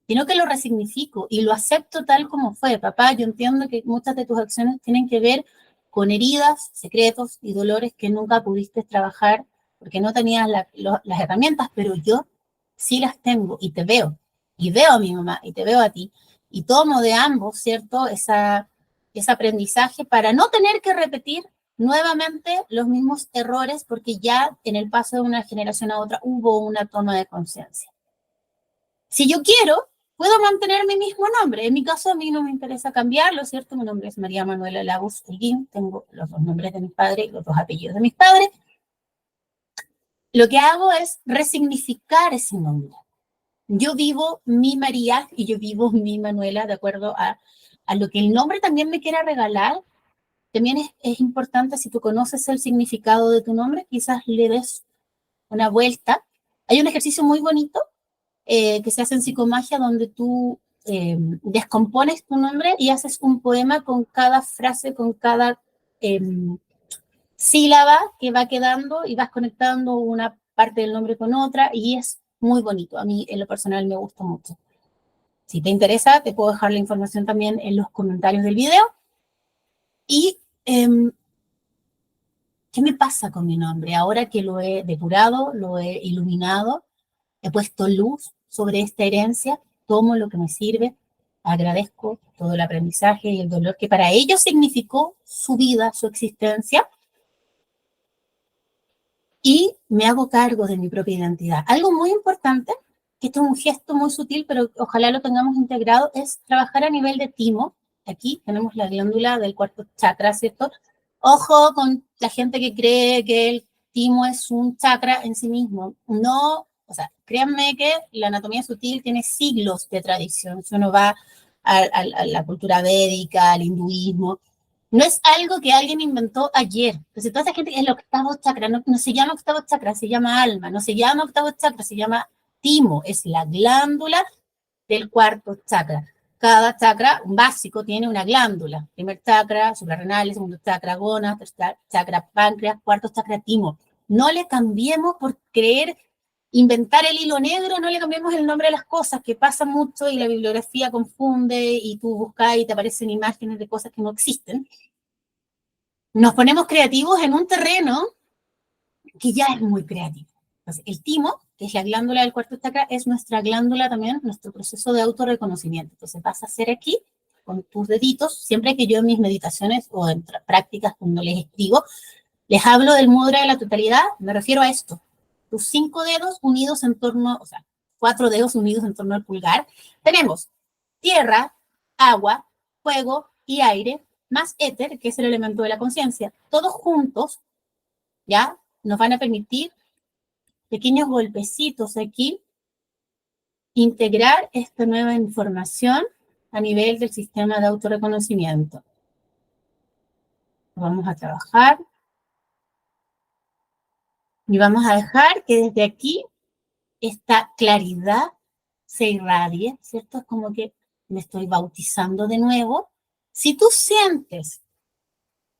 sino que lo resignifico y lo acepto tal como fue. Papá, yo entiendo que muchas de tus acciones tienen que ver con heridas, secretos y dolores que nunca pudiste trabajar porque no tenías las herramientas, pero yo sí las tengo y te veo. Y veo a mi mamá y te veo a ti. y tomo de ambos, ¿cierto? Ese aprendizaje para no tener que repetir nuevamente los mismos errores porque ya en el paso de una generación a otra hubo una toma de conciencia. Si yo quiero, puedo mantener mi mismo nombre. En mi caso, a mí no me interesa cambiarlo, ¿cierto? Mi nombre es María Manuela Lagos Holguín, tengo los dos nombres de mis padres y los dos apellidos de mis padres. Lo que hago es resignificar ese nombre. Yo vivo mi María y yo vivo mi Manuela de acuerdo a lo que el nombre también me quiera regalar. También es importante, si tú conoces el significado de tu nombre, quizás le des una vuelta. Hay un ejercicio muy bonito que se hace en psicomagia donde tú descompones tu nombre y haces un poema con cada frase, con cada sílaba que va quedando y vas conectando una parte del nombre con otra y es muy bonito. A mí en lo personal me gusta mucho. Si te interesa, te puedo dejar la información también en los comentarios del video. Y ¿qué me pasa con mi nombre? Ahora que lo he depurado, lo he iluminado, he puesto luz sobre esta herencia, tomo lo que me sirve, agradezco todo el aprendizaje y el dolor que para ellos significó su vida, su existencia, y me hago cargo de mi propia identidad. Algo muy importante, que esto es un gesto muy sutil, pero ojalá lo tengamos integrado, es trabajar a nivel de timo. Aquí tenemos la glándula del cuarto chakra, ¿cierto? Ojo con la gente que cree que el timo es un chakra en sí mismo. No, o sea, créanme que la anatomía sutil tiene siglos de tradición. Si uno va a la cultura védica, al hinduismo, no es algo que alguien inventó ayer. Entonces, toda esa gente es el octavo chakra, no se llama octavo chakra, se llama alma, no se llama octavo chakra, se llama timo, es la glándula del cuarto chakra. Cada chakra básico tiene una glándula. Primer chakra, suprarrenales, segundo chakra, gónadas, tercer chakra, páncreas, cuarto chakra, timo. No le cambiemos por creer, inventar el hilo negro, no le cambiemos el nombre a las cosas, que pasa mucho y la bibliografía confunde y tú buscas y te aparecen imágenes de cosas que no existen. Nos ponemos creativos en un terreno que ya es muy creativo. Entonces, el timo, que es la glándula del cuarto chakra, es nuestra glándula también, nuestro proceso de autorreconocimiento. Entonces, vas a hacer aquí, con tus deditos, siempre que yo en mis meditaciones o en prácticas cuando les escribo, les hablo del mudra de la totalidad, me refiero a esto. Tus 5 dedos unidos en torno, o sea, 4 dedos unidos en torno al pulgar. Tenemos tierra, agua, fuego y aire, más éter, que es el elemento de la conciencia. Todos juntos, ¿ya? Nos van a permitir pequeños golpecitos aquí, integrar esta nueva información a nivel del sistema de autorreconocimiento. Vamos a trabajar y vamos a dejar que desde aquí esta claridad se irradie, ¿cierto? Es como que me estoy bautizando de nuevo. Si tú sientes,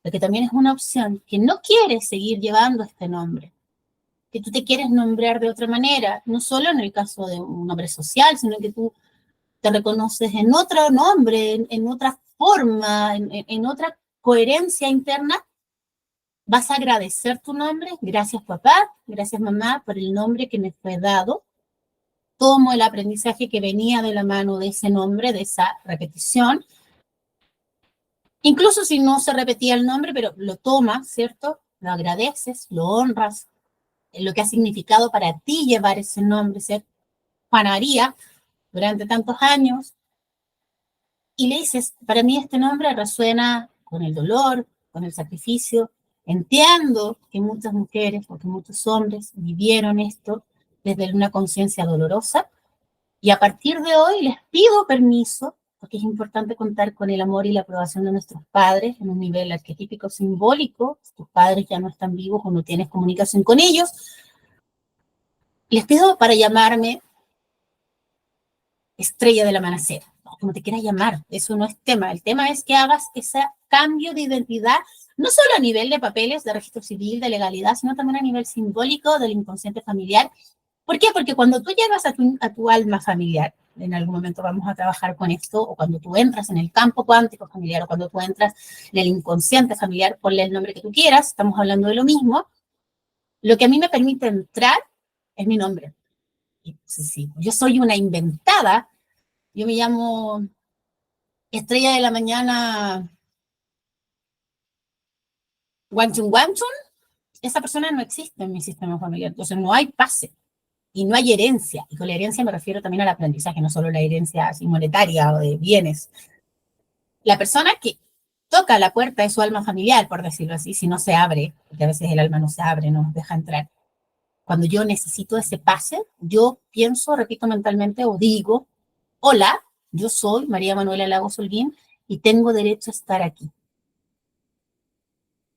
porque también es una opción, que no quieres seguir llevando este nombre, que tú te quieres nombrar de otra manera, no solo en el caso de un nombre social, sino que tú te reconoces en otro nombre, en otra forma, en otra coherencia interna, vas a agradecer tu nombre. Gracias papá, gracias mamá por el nombre que me fue dado. Tomo el aprendizaje que venía de la mano de ese nombre, de esa repetición. Incluso si no se repetía el nombre, pero lo tomas, ¿cierto? Lo agradeces, lo honras, lo que ha significado para ti llevar ese nombre, ser Juana María durante tantos años, y le dices, para mí este nombre resuena con el dolor, con el sacrificio. Entiendo que muchas mujeres, porque muchos hombres vivieron esto desde una conciencia dolorosa, y a partir de hoy les pido permiso, porque es importante contar con el amor y la aprobación de nuestros padres en un nivel arquetípico simbólico. Tus padres ya no están vivos o no tienes comunicación con ellos. Les pido para llamarme estrella del amanecer, como te quieras llamar, eso no es tema. El tema es que hagas ese cambio de identidad, no solo a nivel de papeles, de registro civil, de legalidad, sino también a nivel simbólico del inconsciente familiar. ¿Por qué? Porque cuando tú llegas a tu alma familiar, en algún momento vamos a trabajar con esto, o cuando tú entras en el campo cuántico familiar, o cuando tú entras en el inconsciente familiar, ponle el nombre que tú quieras, estamos hablando de lo mismo, lo que a mí me permite entrar es mi nombre. Sí, yo soy una inventada, yo me llamo estrella de la mañana, Wanchun Wanchun, esa persona no existe en mi sistema familiar. Entonces no hay pase y no hay herencia. Y con la herencia me refiero también al aprendizaje, no solo la herencia así monetaria o de bienes. La persona que toca la puerta de su alma familiar, por decirlo así, si no se abre, porque a veces el alma no se abre, no nos deja entrar. Cuando yo necesito ese pase, yo pienso, repito mentalmente o digo, hola, yo soy María Manuela Lagos Holguín y tengo derecho a estar aquí,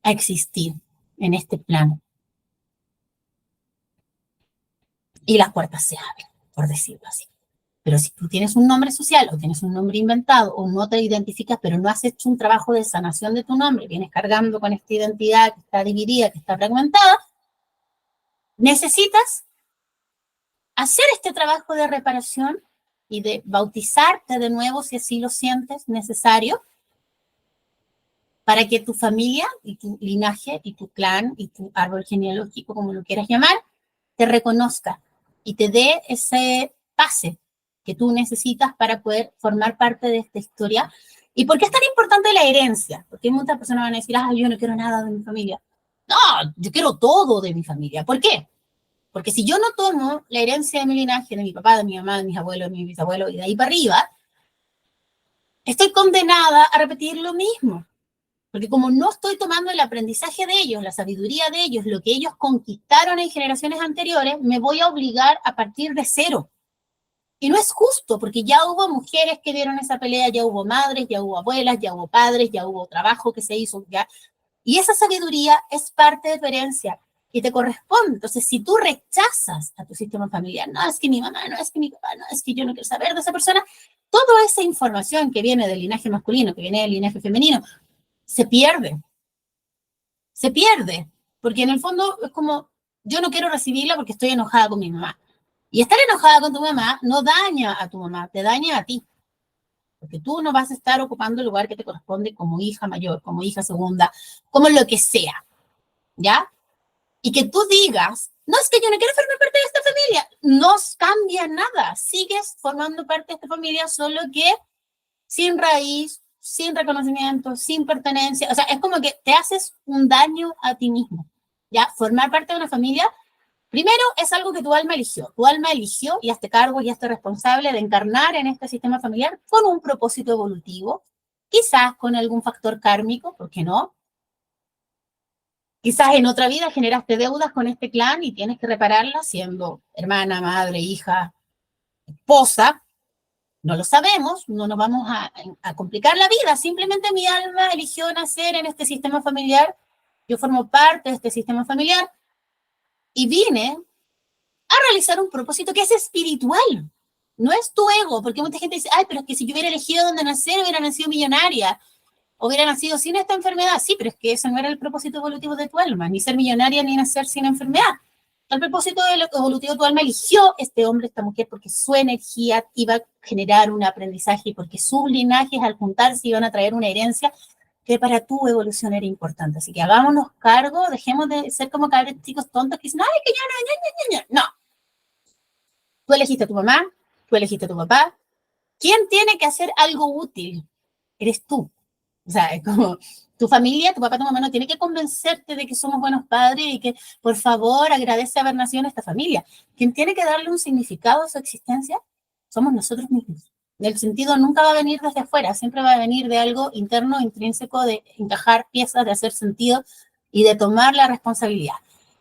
a existir en este plano. Y las puertas se abren, por decirlo así. Pero si tú tienes un nombre social o tienes un nombre inventado o no te identificas, pero no has hecho un trabajo de sanación de tu nombre, vienes cargando con esta identidad que está dividida, que está fragmentada, necesitas hacer este trabajo de reparación y de bautizarte de nuevo si así lo sientes necesario para que tu familia y tu linaje y tu clan y tu árbol genealógico, como lo quieras llamar, te reconozca y te dé ese pase que tú necesitas para poder formar parte de esta historia. ¿Y por qué es tan importante la herencia? Porque muchas personas van a decir, ah, yo no quiero nada de mi familia. No, yo quiero todo de mi familia. ¿Por qué? Porque si yo no tomo la herencia de mi linaje, de mi papá, de mi mamá, de mis abuelos, de mis bisabuelos, y de ahí para arriba, estoy condenada a repetir lo mismo. Porque como no estoy tomando el aprendizaje de ellos, la sabiduría de ellos, lo que ellos conquistaron en generaciones anteriores, me voy a obligar a partir de cero. Y no es justo, porque ya hubo mujeres que dieron esa pelea, ya hubo madres, ya hubo abuelas, ya hubo padres, ya hubo trabajo que se hizo, ya. Y esa sabiduría es parte de tu herencia y te corresponde. Entonces, si tú rechazas a tu sistema familiar, no es que mi mamá, no es que mi papá, no es que yo no quiero saber de esa persona, toda esa información que viene del linaje masculino, que viene del linaje femenino, se pierde. Se pierde. Porque en el fondo es como, yo no quiero recibirla porque estoy enojada con mi mamá. Y estar enojada con tu mamá no daña a tu mamá, te daña a ti. Porque tú no vas a estar ocupando el lugar que te corresponde como hija mayor, como hija segunda, como lo que sea. ¿Ya? Y que tú digas, no es que yo no quiero formar parte de esta familia, no cambia nada, sigues formando parte de esta familia, solo que sin raíz, sin reconocimiento, sin pertenencia, o sea, es como que te haces un daño a ti mismo, ¿ya? Formar parte de una familia, primero es algo que tu alma eligió y hazte cargo y hazte responsable de encarnar en este sistema familiar con un propósito evolutivo, quizás con algún factor kármico, ¿por qué no? Quizás en otra vida generaste deudas con este clan y tienes que repararlas siendo hermana, madre, hija, esposa. No lo sabemos, no nos vamos a complicar la vida. Simplemente mi alma eligió nacer en este sistema familiar. Yo formo parte de este sistema familiar y vine a realizar un propósito que es espiritual. No es tu ego, porque mucha gente dice, ay, pero es que si yo hubiera elegido dónde nacer, hubiera nacido millonaria. Hubiera nacido sin esta enfermedad. Sí, pero es que ese no era el propósito evolutivo de tu alma, ni ser millonaria ni nacer sin enfermedad. El propósito evolutivo de tu alma eligió este hombre, esta mujer, porque su energía iba a generar un aprendizaje y porque sus linajes al juntarse iban a traer una herencia que para tu evolución era importante. Así que hagámonos cargo, dejemos de ser como cabros chicos tontos que dicen, ay, que ya no. No, tú elegiste a tu mamá, tú elegiste a tu papá. ¿Quién tiene que hacer algo útil? Eres tú. O sea, es como tu familia, tu papá, tu mamá no tiene que convencerte de que somos buenos padres y que, por favor, agradece haber nacido en esta familia. Quien tiene que darle un significado a su existencia somos nosotros mismos. El sentido nunca va a venir desde afuera, siempre va a venir de algo interno, intrínseco, de encajar piezas, de hacer sentido y de tomar la responsabilidad.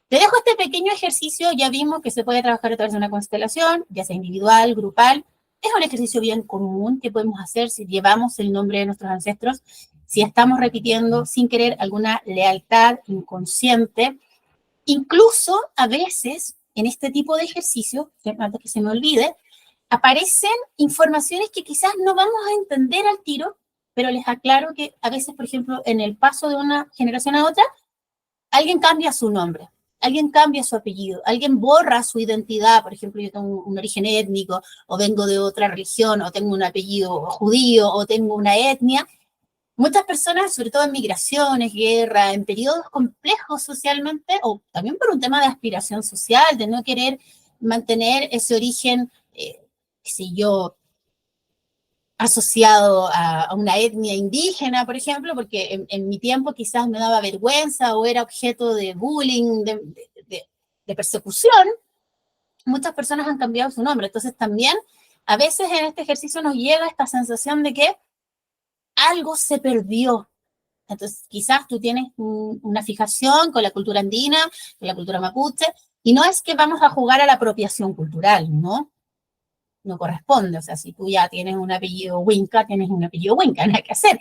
Te dejo este pequeño ejercicio, ya vimos que se puede trabajar a través de una constelación, ya sea individual, grupal. Es un ejercicio bien común que podemos hacer si llevamos el nombre de nuestros ancestros, si estamos repitiendo sin querer alguna lealtad inconsciente. Incluso a veces en este tipo de ejercicio, antes que se me olvide, aparecen informaciones que quizás no vamos a entender al tiro, pero les aclaro que a veces, por ejemplo, en el paso de una generación a otra, alguien cambia su nombre, alguien cambia su apellido, alguien borra su identidad, por ejemplo, yo tengo un origen étnico, o vengo de otra religión, o tengo un apellido judío, o tengo una etnia. Muchas personas, sobre todo en migraciones, guerra, en periodos complejos socialmente, o también por un tema de aspiración social, de no querer mantener ese origen, qué sé yo, asociado a una etnia indígena, por ejemplo, porque en mi tiempo quizás me daba vergüenza o era objeto de bullying, de persecución. Muchas personas han cambiado su nombre. Entonces también a veces en este ejercicio nos llega esta sensación de que algo se perdió. Entonces quizás tú tienes una fijación con la cultura andina, con la cultura mapuche, y no es que vamos a jugar a la apropiación cultural, ¿no? No corresponde. O sea, si tú ya tienes un apellido Winca, tienes un apellido Winca, no hay que hacer.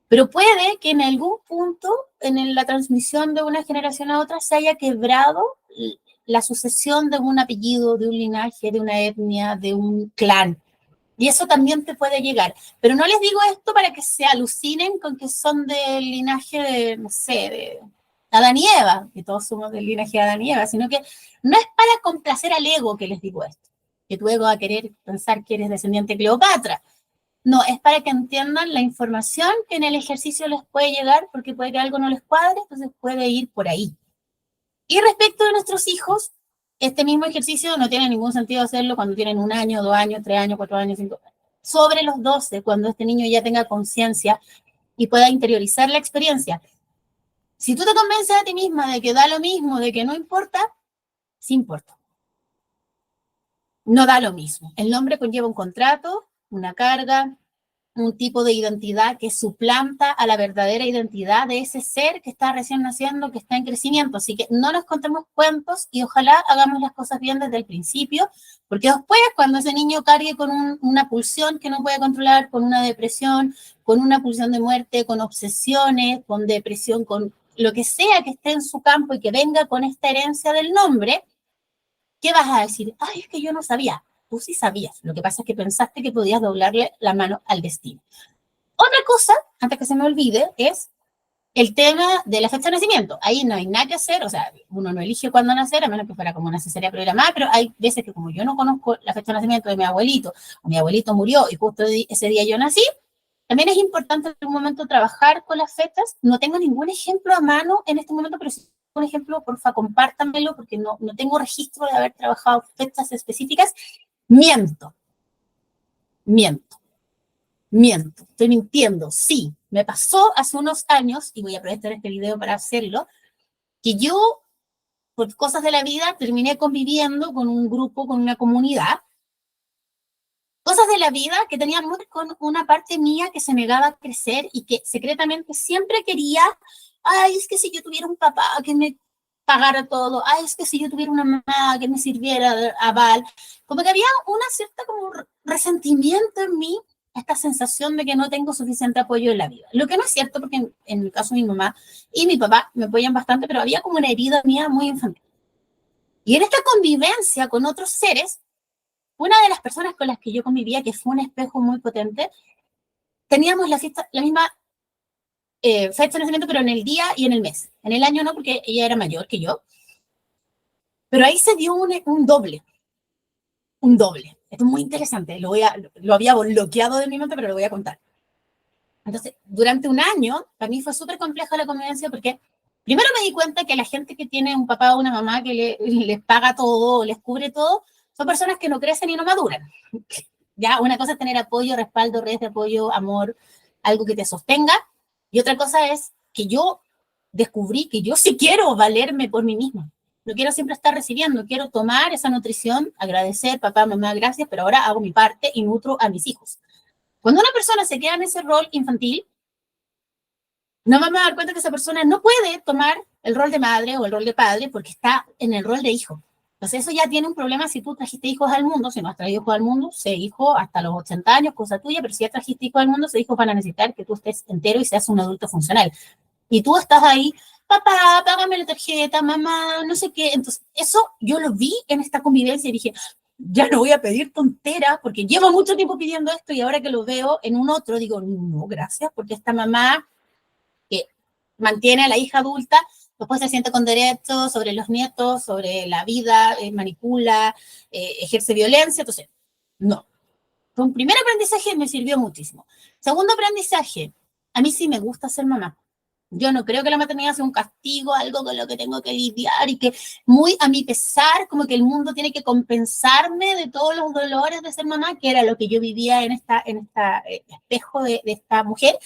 Pero puede que en algún punto, en la transmisión de una generación a otra, se haya quebrado la sucesión de un apellido, de un linaje, de una etnia, de un clan. Y eso también te puede llegar. Pero no les digo esto para que se alucinen con que son del linaje de, no sé, de Adán y Eva, que todos somos del linaje de Adán y Eva, sino que no es para complacer al ego que les digo esto, que tu ego va a querer pensar que eres descendiente de Cleopatra. No, es para que entiendan la información que en el ejercicio les puede llegar, porque puede que algo no les cuadre, entonces puede ir por ahí. Y respecto de nuestros hijos, este mismo ejercicio no tiene ningún sentido hacerlo cuando tienen 1 año, 2 años, 3 años, 4 años, 5 años. Sobre los 12, cuando este niño ya tenga conciencia y pueda interiorizar la experiencia. Si tú te convences a ti misma de que da lo mismo, de que no importa, sí importa. No da lo mismo. El nombre conlleva un contrato, una carga, un tipo de identidad que suplanta a la verdadera identidad de ese ser que está recién naciendo, que está en crecimiento. Así que no nos contemos cuentos y ojalá hagamos las cosas bien desde el principio, porque después cuando ese niño cargue con una pulsión que no puede controlar, con una depresión, con una pulsión de muerte, con obsesiones, con depresión, con lo que sea que esté en su campo y que venga con esta herencia del nombre, ¿qué vas a decir? Ay, es que yo no sabía. Tú sí sabías. Lo que pasa es que pensaste que podías doblarle la mano al destino. Otra cosa, antes que se me olvide, es el tema de la fecha de nacimiento. Ahí no hay nada que hacer, o sea, uno no elige cuándo nacer, a menos que fuera como una cesárea programada, pero hay veces que como yo no conozco la fecha de nacimiento de mi abuelito, o mi abuelito murió y justo ese día yo nací, también es importante en un momento trabajar con las fechas. No tengo ningún ejemplo a mano en este momento, pero si un ejemplo, porfa, compártamelo, porque no tengo registro de haber trabajado fechas específicas. Miento, miento, miento, estoy mintiendo. Sí, me pasó hace unos años, y voy a aprovechar este video para hacerlo, que yo, por cosas de la vida, terminé conviviendo con un grupo, con una comunidad, cosas de la vida que tenían mucho con una parte mía que se negaba a crecer y que secretamente siempre quería, ay, es que si yo tuviera un papá que me pagara todo, ay, es que si yo tuviera una mamá que me sirviera de aval, como que había una cierta como resentimiento en mí, esta sensación de que no tengo suficiente apoyo en la vida. Lo que no es cierto, porque en el caso de mi mamá y mi papá me apoyan bastante, pero había como una herida mía muy infantil. Y en esta convivencia con otros seres, una de las personas con las que yo convivía, que fue un espejo muy potente, teníamos la misma fecha de nacimiento, pero en el día y en el mes. En el año no, porque ella era mayor que yo. Pero ahí se dio un doble, un doble. Esto es muy interesante, lo había bloqueado de mi mente, pero lo voy a contar. Entonces, durante un año, para mí fue súper compleja la convivencia porque primero me di cuenta que la gente que tiene un papá o una mamá que les paga todo, les cubre todo, son personas que no crecen y no maduran. Ya, una cosa es tener apoyo, respaldo, redes de apoyo, amor, algo que te sostenga. Y otra cosa es que yo descubrí que yo sí quiero valerme por mí misma. No quiero siempre estar recibiendo, quiero tomar esa nutrición, agradecer, papá, mamá, gracias, pero ahora hago mi parte y nutro a mis hijos. Cuando una persona se queda en ese rol infantil, no vamos a dar cuenta que esa persona no puede tomar el rol de madre o el rol de padre porque está en el rol de hijo. Entonces eso ya tiene un problema si tú trajiste hijos al mundo. Si no has traído hijos al mundo, sé hijo hasta los 80 años, cosa tuya, pero si ya trajiste hijos al mundo, esos hijos van a necesitar que tú estés entero y seas un adulto funcional. Y tú estás ahí, papá, págame la tarjeta, mamá, no sé qué. Entonces eso yo lo vi en esta convivencia y dije, ya no voy a pedir tonteras porque llevo mucho tiempo pidiendo esto y ahora que lo veo en un otro digo, no, gracias, porque esta mamá que mantiene a la hija adulta, después se siente con derechos sobre los nietos, sobre la vida, manipula, ejerce violencia, entonces, no. Fue un primer aprendizaje, me sirvió muchísimo. Segundo aprendizaje, a mí sí me gusta ser mamá. Yo no creo que la maternidad sea un castigo, algo con lo que tengo que lidiar y que muy a mi pesar, como que el mundo tiene que compensarme de todos los dolores de ser mamá, que era lo que yo vivía en esta espejo de esta mujer,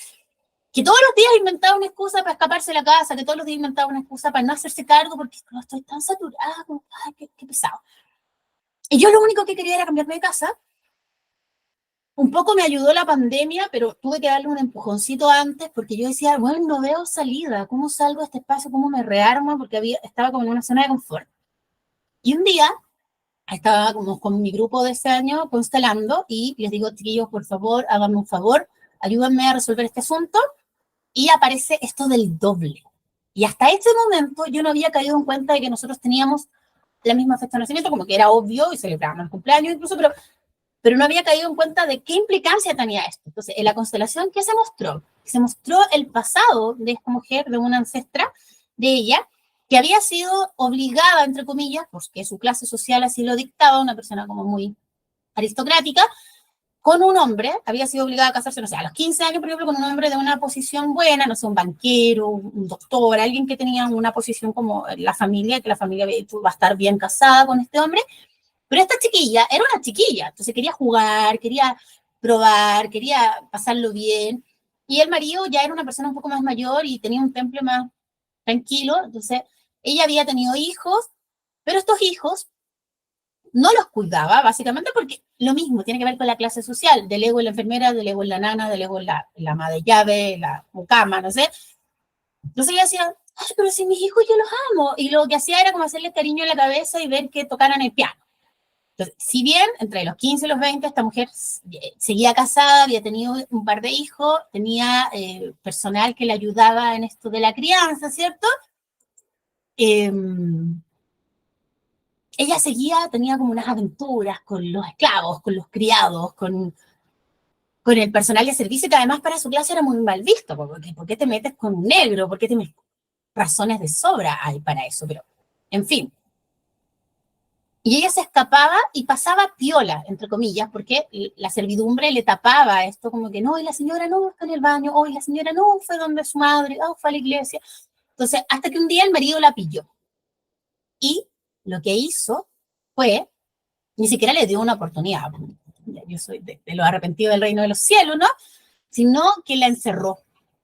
que todos los días inventaba una excusa para escaparse de la casa, que todos los días inventaba una excusa para no hacerse cargo porque no estoy tan saturada, como, ay, qué pesado. Y yo lo único que quería era cambiarme de casa. Un poco me ayudó la pandemia, pero tuve que darle un empujoncito antes porque yo decía, bueno, no veo salida, ¿cómo salgo de este espacio? ¿Cómo me rearmo? Porque estaba como en una zona de confort. Y un día estaba como con mi grupo de ese año constelando y les digo, chiquillos, por favor, háganme un favor, ayúdenme a resolver este asunto. Y aparece esto del doble. Y hasta ese momento yo no había caído en cuenta de que nosotros teníamos la misma fecha de nacimiento, como que era obvio y celebrábamos el cumpleaños incluso, pero no había caído en cuenta de qué implicancia tenía esto. Entonces, en la constelación, ¿qué se mostró? Se mostró el pasado de esta mujer, de una ancestra de ella, que había sido obligada, entre comillas, porque su clase social así lo dictaba, una persona como muy aristocrática, con un hombre, había sido obligada a casarse, no sé, a los 15 años, por ejemplo, con un hombre de una posición buena, no sé, un banquero, un doctor, alguien que tenía una posición como la familia, que la familia va a estar bien casada con este hombre, pero esta chiquilla era una chiquilla, entonces quería jugar, quería probar, quería pasarlo bien, y el marido ya era una persona un poco más mayor y tenía un temple más tranquilo, entonces ella había tenido hijos, pero estos hijos no los cuidaba, básicamente porque lo mismo, tiene que ver con la clase social, del ego en la enfermera, del ego en la nana, del ego en la ama de llave, la mucama, no sé. Entonces ella decía, ay, pero si mis hijos yo los amo, y lo que hacía era como hacerle cariño en la cabeza y ver que tocaran el piano. Entonces, si bien entre los 15 y los 20 esta mujer seguía casada, había tenido un par de hijos, tenía personal que le ayudaba en esto de la crianza, ¿cierto? Eh, ella seguía, tenía como unas aventuras con los esclavos, con los criados, con el personal de servicio, que además para su clase era muy mal visto, porque ¿por qué te metes con un negro? ¿Por qué te metes? Razones de sobra hay para eso, pero en fin. Y ella se escapaba y pasaba piola, entre comillas, porque la servidumbre le tapaba esto, como que no, y la señora no está en el baño, o y la señora no fue donde su madre, oh, fue a la iglesia. Entonces, hasta que un día el marido la pilló. Y lo que hizo fue, ni siquiera le dio una oportunidad, yo soy de los arrepentidos del reino de los cielos, ¿no? Sino que la encerró,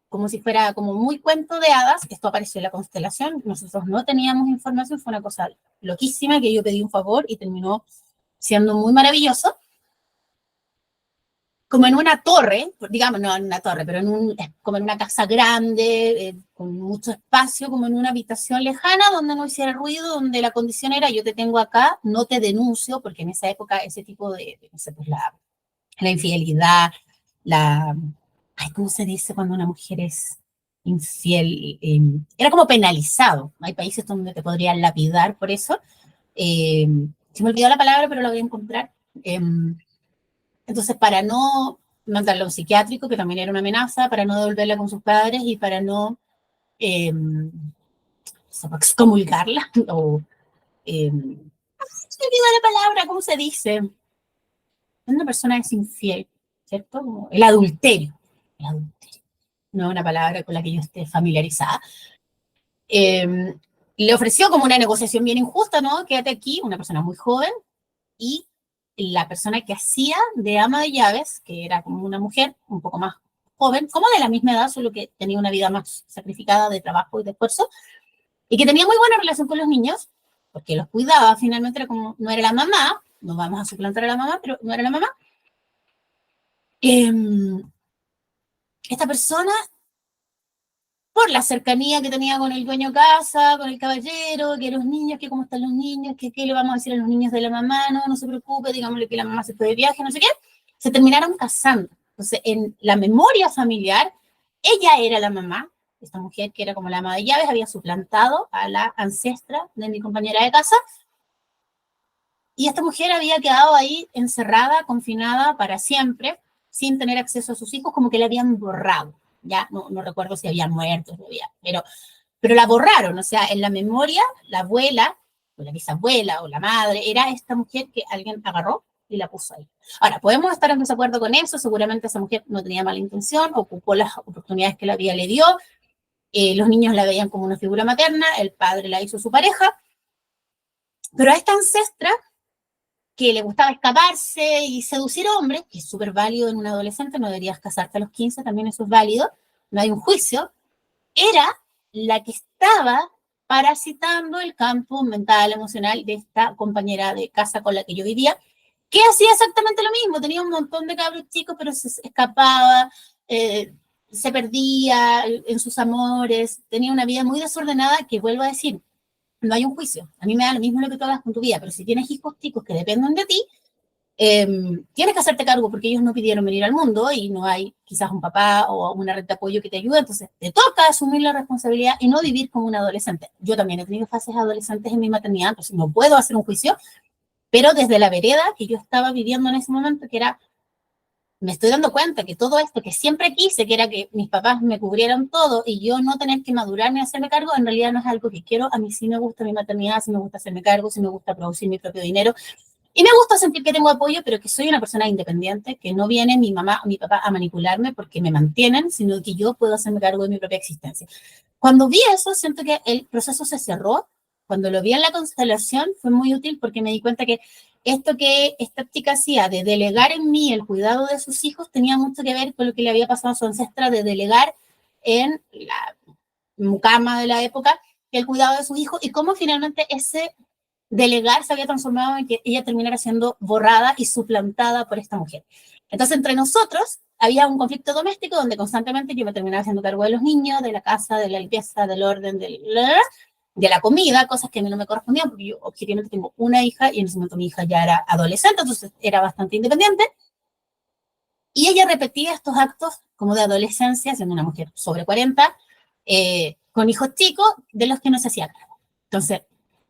como si fuera como muy cuento de hadas. Esto apareció en la constelación, nosotros no teníamos información, fue una cosa loquísima que yo pedí un favor y terminó siendo muy maravilloso, como en una torre, digamos, no en una torre, pero como en una casa grande, con mucho espacio, como en una habitación lejana, donde no hiciera ruido, donde la condición era, yo te tengo acá, no te denuncio, porque en esa época ese tipo no sé, pues la infidelidad, ay, ¿cómo se dice cuando una mujer es infiel? Era como penalizado. Hay países donde te podrían lapidar por eso. Eh, Se me olvidó la palabra, pero la voy a encontrar. Entonces, para no mandarla a un psiquiátrico, que también era una amenaza, para no devolverla con sus padres y para no eh, excomulgarla o... se me olvidó la palabra, ¿cómo se dice? Una persona es infiel, ¿cierto? Como el adulterio. El adulterio. No es una palabra con la que yo esté familiarizada. Eh, Le ofreció como una negociación bien injusta, ¿no? Quédate aquí, una persona muy joven, y la persona que hacía de ama de llaves, que era como una mujer un poco más joven, como de la misma edad, solo que tenía una vida más sacrificada de trabajo y de esfuerzo, y que tenía muy buena relación con los niños, porque los cuidaba, finalmente era como, no era la mamá, no vamos a suplantar a la mamá, pero no era la mamá. Eh, Esta persona, por la cercanía que tenía con el dueño de casa, con el caballero, que los niños, que cómo están los niños, que qué le vamos a decir a los niños de la mamá, no, no se preocupe, digámosle que la mamá se fue de viaje, no sé qué, se terminaron casando. Entonces, en la memoria familiar, ella era la mamá, esta mujer que era como la ama de llaves, había suplantado a la ancestra de mi compañera de casa, y esta mujer había quedado ahí encerrada, confinada para siempre, sin tener acceso a sus hijos, como que la habían borrado. Ya no recuerdo si habían muerto, pero la borraron, o sea, en la memoria, la abuela, o la bisabuela, o la madre, era esta mujer que alguien agarró y la puso ahí. Ahora, podemos estar en desacuerdo con eso, seguramente esa mujer no tenía mala intención, ocupó las oportunidades que la vida le dio, Los niños la veían como una figura materna, el padre la hizo su pareja, pero a esta ancestra que le gustaba escaparse y seducir hombres, que es súper válido en un adolescente, no deberías casarte a los 15, también eso es válido, no hay un juicio, era la que estaba parasitando el campo mental, emocional de esta compañera de casa con la que yo vivía, que hacía exactamente lo mismo, tenía un montón de cabros chicos, pero se escapaba, se perdía en sus amores, tenía una vida muy desordenada que, vuelvo a decir, no hay un juicio. A mí me da lo mismo lo que tú hagas con tu vida, pero si tienes hijos chicos que dependen de ti, tienes que hacerte cargo porque ellos no pidieron venir al mundo y no hay quizás un papá o una red de apoyo que te ayude, entonces te toca asumir la responsabilidad y no vivir como un adolescente. Yo también he tenido fases adolescentes en mi maternidad, entonces no puedo hacer un juicio, pero desde la vereda que yo estaba viviendo en ese momento, que era, me estoy dando cuenta que todo esto que siempre quise, que era que mis papás me cubrieran todo y yo no tener que madurar ni hacerme cargo, en realidad no es algo que quiero. A mí sí me gusta mi maternidad, sí me gusta hacerme cargo, sí me gusta producir mi propio dinero. Y me gusta sentir que tengo apoyo, pero que soy una persona independiente, que no viene mi mamá o mi papá a manipularme porque me mantienen, sino que yo puedo hacerme cargo de mi propia existencia. Cuando vi eso, siento que el proceso se cerró. Cuando lo vi en la constelación, fue muy útil porque me di cuenta que esto que esta chica hacía de delegar en mí el cuidado de sus hijos tenía mucho que ver con lo que le había pasado a su ancestra de delegar en la mucama de la época el cuidado de sus hijos y cómo finalmente ese delegar se había transformado en que ella terminara siendo borrada y suplantada por esta mujer. Entonces, entre nosotros había un conflicto doméstico donde constantemente yo me terminaba haciendo cargo de los niños, de la casa, de la limpieza, del orden, de la comida, cosas que a mí no me correspondían, porque yo objetivamente tengo una hija y en ese momento mi hija ya era adolescente, entonces era bastante independiente. Y ella repetía estos actos como de adolescencia, siendo una mujer sobre 40, con hijos chicos de los que no se hacía cargo. Entonces,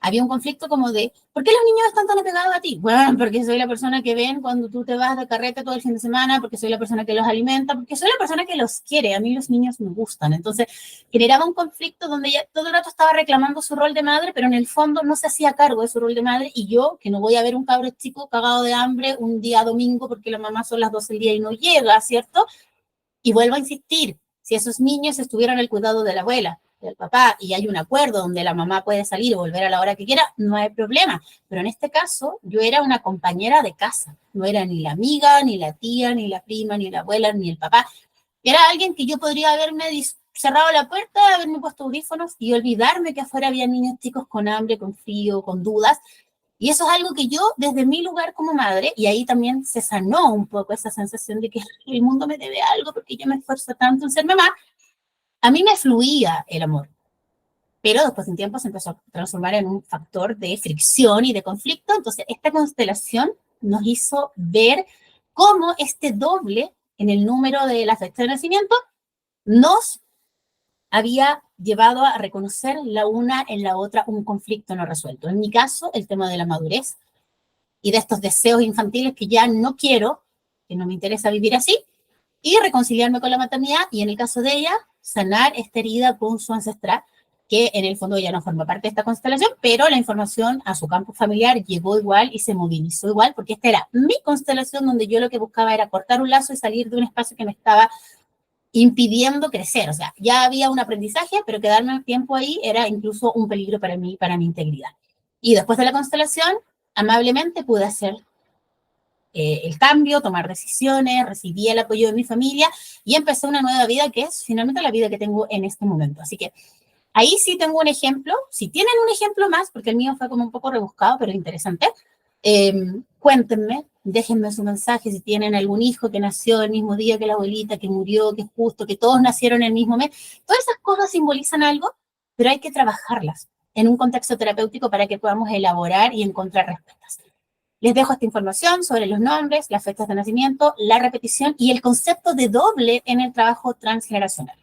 había un conflicto como de, ¿por qué los niños están tan apegados a ti? Bueno, porque soy la persona que ven cuando tú te vas de carrete todo el fin de semana, porque soy la persona que los alimenta, porque soy la persona que los quiere. A mí los niños me gustan. Entonces, generaba un conflicto donde ella todo el rato estaba reclamando su rol de madre, pero en el fondo no se hacía cargo de su rol de madre. Y yo, que no voy a ver un cabro chico cagado de hambre un día domingo porque la mamá son las 12 del día y no llega, ¿cierto? Y vuelvo a insistir, si esos niños estuvieran al cuidado de la abuela, del papá, y hay un acuerdo donde la mamá puede salir o volver a la hora que quiera, no hay problema. Pero en este caso, yo era una compañera de casa. No era ni la amiga, ni la tía, ni la prima, ni la abuela, ni el papá. Era alguien que yo podría haberme cerrado la puerta, haberme puesto audífonos y olvidarme que afuera había niños chicos con hambre, con frío, con dudas. Y eso es algo que yo, desde mi lugar como madre, y ahí también se sanó un poco esa sensación de que el mundo me debe algo porque yo me esfuerzo tanto en ser mamá, a mí me fluía el amor. Pero después de un tiempo se empezó a transformar en un factor de fricción y de conflicto. Entonces, esta constelación nos hizo ver cómo este doble en el número de la fecha de nacimiento nos había llevado a reconocer la una en la otra un conflicto no resuelto. En mi caso, el tema de la madurez y de estos deseos infantiles que ya no quiero, que no me interesa vivir así, y reconciliarme con la maternidad, y en el caso de ella, sanar esta herida con su ancestral, que en el fondo ya no forma parte de esta constelación, pero la información a su campo familiar llegó igual y se movilizó igual, porque esta era mi constelación donde yo lo que buscaba era cortar un lazo y salir de un espacio que me estaba impidiendo crecer. O sea, ya había un aprendizaje, pero quedarme el tiempo ahí era incluso un peligro para mí, para mi integridad. Y después de la constelación, amablemente pude hacer el cambio, tomar decisiones, recibí el apoyo de mi familia y empecé una nueva vida que es finalmente la vida que tengo en este momento. Así que ahí sí tengo un ejemplo. Si tienen un ejemplo más, porque el mío fue como un poco rebuscado, pero interesante, cuéntenme, déjenme su mensaje si tienen algún hijo que nació el mismo día que la abuelita, que murió, que es justo, que todos nacieron el mismo mes. Todas esas cosas simbolizan algo, pero hay que trabajarlas en un contexto terapéutico para que podamos elaborar y encontrar respuestas. Les dejo esta información sobre los nombres, las fechas de nacimiento, la repetición y el concepto de doble en el trabajo transgeneracional.